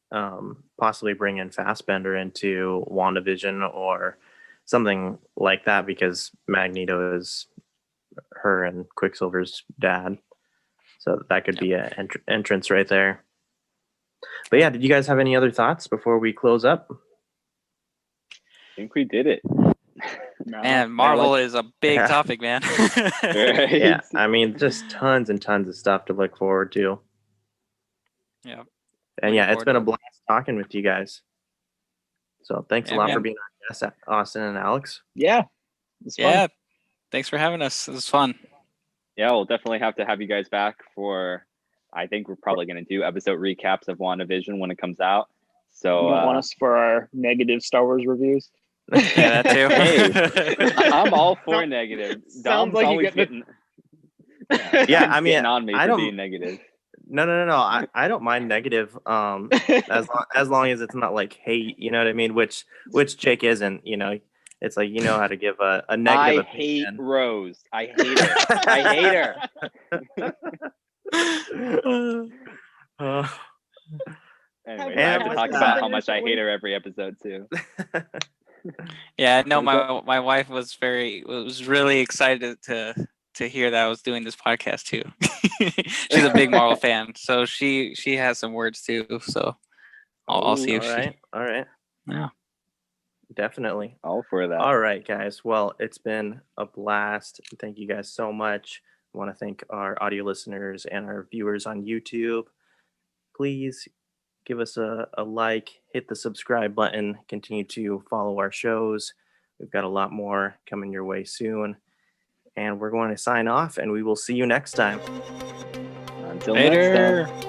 possibly bring in Fassbender into WandaVision or something like that, because Magneto is her and Quicksilver's dad, so that could be an entrance right there. But yeah, did you guys have any other thoughts before we close up? think we did it. No. Man, Marvel is a big Yeah. topic, man. Right? Yeah, I mean, just tons and tons of stuff to look forward to. Yeah. And Looking yeah, it's forward been to a it. blast talking with you guys. So thanks a Yeah, lot for man. being our guests, Austin and Alex. Yeah. It's fun. Yeah. Thanks for having us. It was fun. Yeah, we'll definitely have to have you guys back for. I think we're probably going to do episode recaps of WandaVision when it comes out. So You don't want us for our negative Star Wars reviews? Yeah, that too. Hey, I'm all for negative. Sounds Dom's like you always get the- getting. Yeah, Dom's I mean, getting on me I for don't- being negative. No. I don't mind negative. As long as it's not like hate, you know what I mean? Which Jake isn't. You know, it's like you know how to give a negative I hate opinion. Rose. I hate her. I hate her. Uh, Anyways, And I have to with talk that- about how much I hate her every episode too. Yeah, no, my wife was really excited to hear that I was doing this podcast too. She's a big Marvel fan, so she has some words too. So I'll see if all right. Yeah. Definitely. All for that. All right, guys. Well, it's been a blast. Thank you guys so much. I want to thank our audio listeners and our viewers on YouTube. Please give us a like, hit the subscribe button, continue to follow our shows. We've got a lot more coming your way soon. And we're going to sign off, and we will see you next time. Until next time. Later.